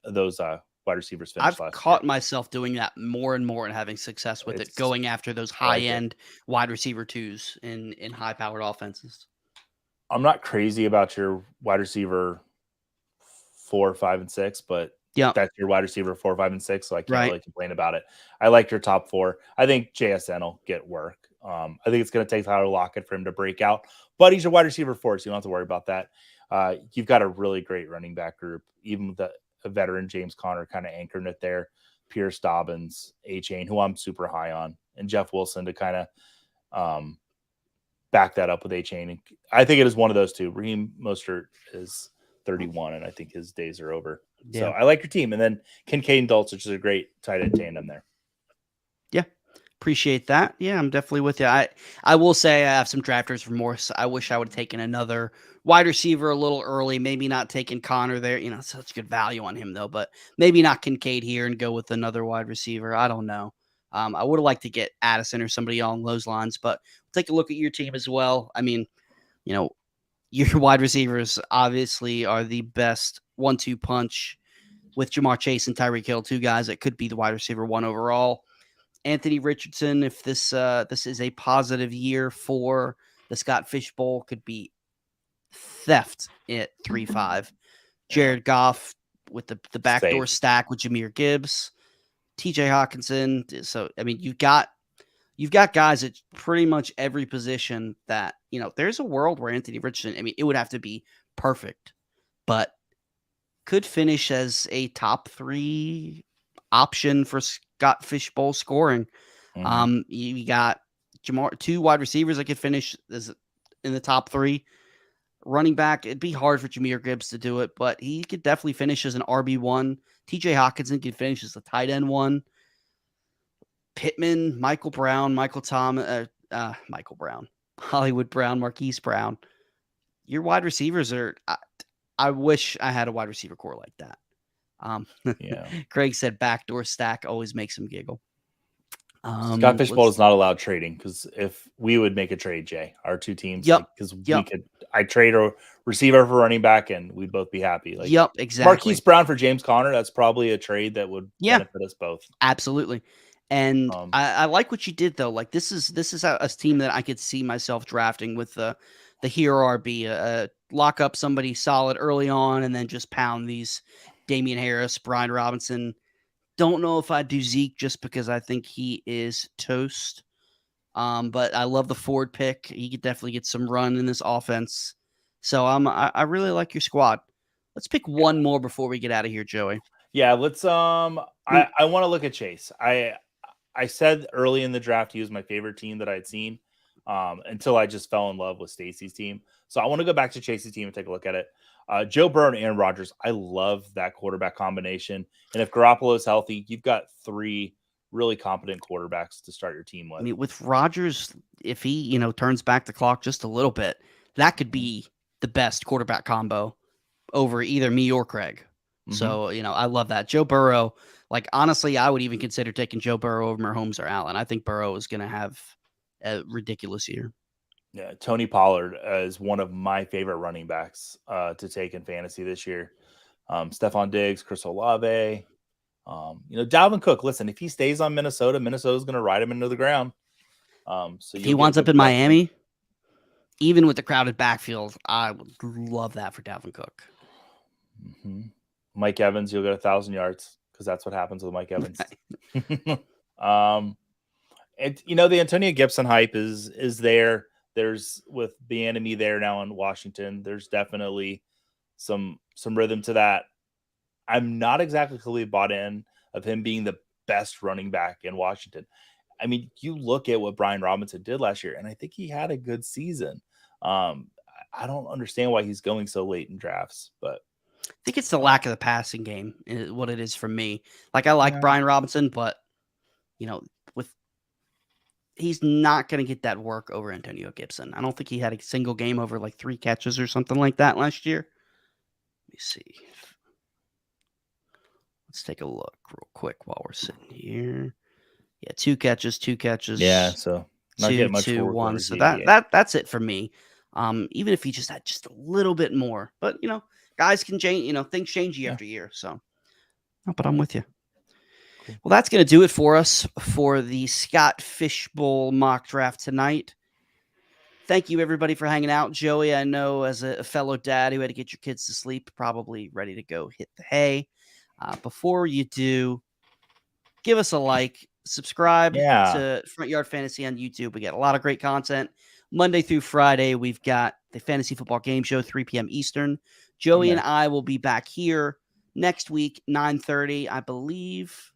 receivers finished I've caught myself doing that more and more and having success with it, going after those high-end wide receiver 2s in high-powered offenses. I'm not crazy about your wide receiver 4, 5, and 6, but that's your wide receiver 4, 5, and 6, so I can't really complain about it. I like your top 4. I think JSN will get work. I think it's going to take Tyler Lockett for him to break out, but he's your wide receiver 4, so you don't have to worry about that. You've got a really great running back group, even with a veteran James Conner kind of anchoring it there. Pierce, Dobbins, A-Chain, who I'm super high on, and Jeff Wilson to kind of back that up with A-Chain. I think it is one of those two. Raheem Mostert is 31, and I think his days are over. So I like your team. And then Kincaid and Dulcich is a great tight end tandem there. Yeah. Appreciate that. Yeah, I'm definitely with you. I will say I have some drafters for Morse. I wish I would have taken another wide receiver a little early. Maybe not taking Connor there. Such good value on him, though. But maybe not Kincaid here and go with another wide receiver. I don't know. I would have liked to get Addison or somebody along those lines. But take a look at your team as well. I mean, your wide receivers obviously are the best 1-2 punch with Jamar Chase and Tyreek Hill, two guys that could be the wide receiver 1 overall. Anthony Richardson, if this is a positive year for the Scott Fish Bowl, could be theft at 3-5. Jared Goff with the backdoor stack with Jahmyr Gibbs, TJ Hawkinson. So I mean, you've got guys at pretty much every position that there's a world where Anthony Richardson, I mean, it would have to be perfect, but could finish as a top 3 option for Scott Fish Bowl scoring. You got Jamar, 2 wide receivers that could finish in the top 3. Running back, it'd be hard for Jahmyr Gibbs to do it, but he could definitely finish as an RB1. TJ Hawkinson could finish as the tight end 1. Pittman, Michael Brown, Hollywood Brown, Marquise Brown. Your wide receivers are. I wish I had a wide receiver core like that. Craig said backdoor stack always makes him giggle. Scott Fish Bowl is not allowed trading because if we would make a trade, Jay, our 2 teams, because I trade a receiver for running back and we'd both be happy. Exactly. Marquise Brown for James Conner, that's probably a trade that would benefit us both. Absolutely. And I like what you did though. Like this is a team that I could see myself drafting with the hero RB, lock up somebody solid early on and then just pound these Damian Harris, Brian Robinson. Don't know if I'd do Zeke just because I think he is toast. But I love the Ford pick. He could definitely get some run in this offense. So I really like your squad. Let's pick one more before we get out of here, Joey. Yeah, let's I want to look at Chase. I said early in the draft he was my favorite team that I had seen until I just fell in love with Stacy's team. So I want to go back to Chase's team and take a look at it. Joe Burrow and Aaron Rodgers, I love that quarterback combination. And if Garoppolo is healthy, you've got 3 really competent quarterbacks to start your team with. I mean, with Rodgers, if he, turns back the clock just a little bit, that could be the best quarterback combo over either me or Craig. Mm-hmm. So, I love that. Joe Burrow, like, honestly, I would even consider taking Joe Burrow over Mahomes or Allen. I think Burrow is going to have a ridiculous year. Yeah, Tony Pollard is one of my favorite running backs to take in fantasy this year. Stephon Diggs, Chris Olave, Dalvin Cook. Listen, if he stays on Minnesota, Minnesota's going to ride him into the ground. So if he winds up in Miami, even with the crowded backfield, I would love that for Dalvin Cook. Mm-hmm. Mike Evans, you'll get 1,000 yards because that's what happens with Mike Evans. And the Antonio Gibson hype is there. There's with the enemy there now in Washington. There's definitely some rhythm to that. I'm not exactly completely bought in of him being the best running back in Washington. I mean, you look at what Brian Robinson did last year, and I think he had a good season. I don't understand why he's going so late in drafts, but I think it's the lack of the passing game is what it is for me. Like, I like Brian Robinson, but he's not going to get that work over Antonio Gibson. I don't think he had a single game over like 3 catches or something like that last year. Let me see. Let's take a look real quick while we're sitting here. Yeah, 2 catches. Yeah, so not getting much 2, 1. So that's it for me. Even if he just had just a little bit more, but guys can change. Things change year after year. So, but I'm with you. Well, that's going to do it for us for the Scott Fish Bowl mock draft tonight. Thank you, everybody, for hanging out. Joey, I know as a fellow dad who had to get your kids to sleep, probably ready to go hit the hay. Before you do, give us a like, subscribe to Front Yard Fantasy on YouTube. We got a lot of great content. Monday through Friday, we've got the Fantasy Football Game Show, 3 p.m. Eastern. Joey and I will be back here next week, 9:30, I believe.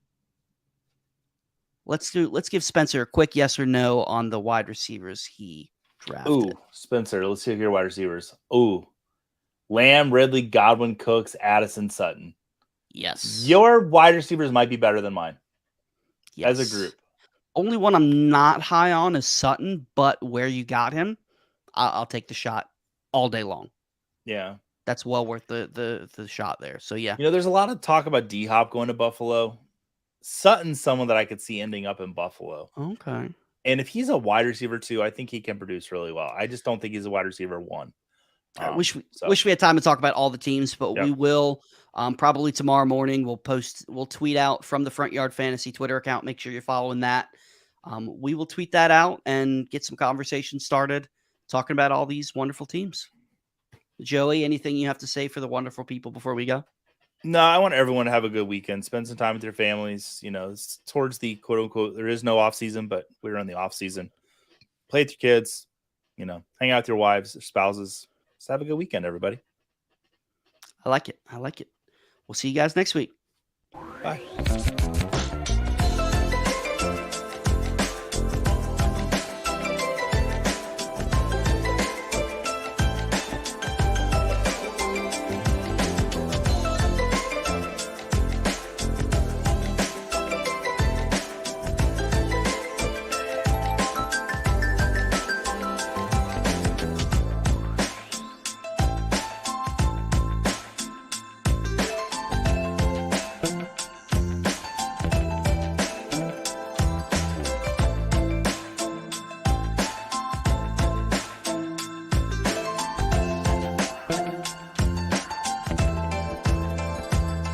Let's give Spencer a quick yes or no on the wide receivers he draft Ooh, it. Spencer. Let's see your wide receivers. Ooh, Lamb, Ridley, Godwin, Cooks, Addison, Sutton. Yes. Your wide receivers might be better than mine Yes. as a group. Only one I'm not high on is Sutton, but where you got him, I'll take the shot all day long. Yeah. That's well worth the shot there. So yeah. You know, there's a lot of talk about D-Hop going to Buffalo. Sutton's someone that I could see ending up in Buffalo. Okay. And if he's a wide receiver too, I think he can produce really well. I just don't think he's a wide receiver one. I wish we had time to talk about all the teams, but we will probably tomorrow morning. We'll tweet out from the Front Yard Fantasy Twitter account. Make sure you're following that. We will tweet that out and get some conversation started talking about all these wonderful teams. Joey, anything you have to say for the wonderful people before we go? No, I want everyone to have a good weekend. Spend some time with your families. You know, it's towards the quote unquote, there is no off season, but we're in the off season. Play with your kids, you know, hang out with your wives, your spouses. Just have a good weekend, everybody. I like it. We'll see you guys next week. Bye.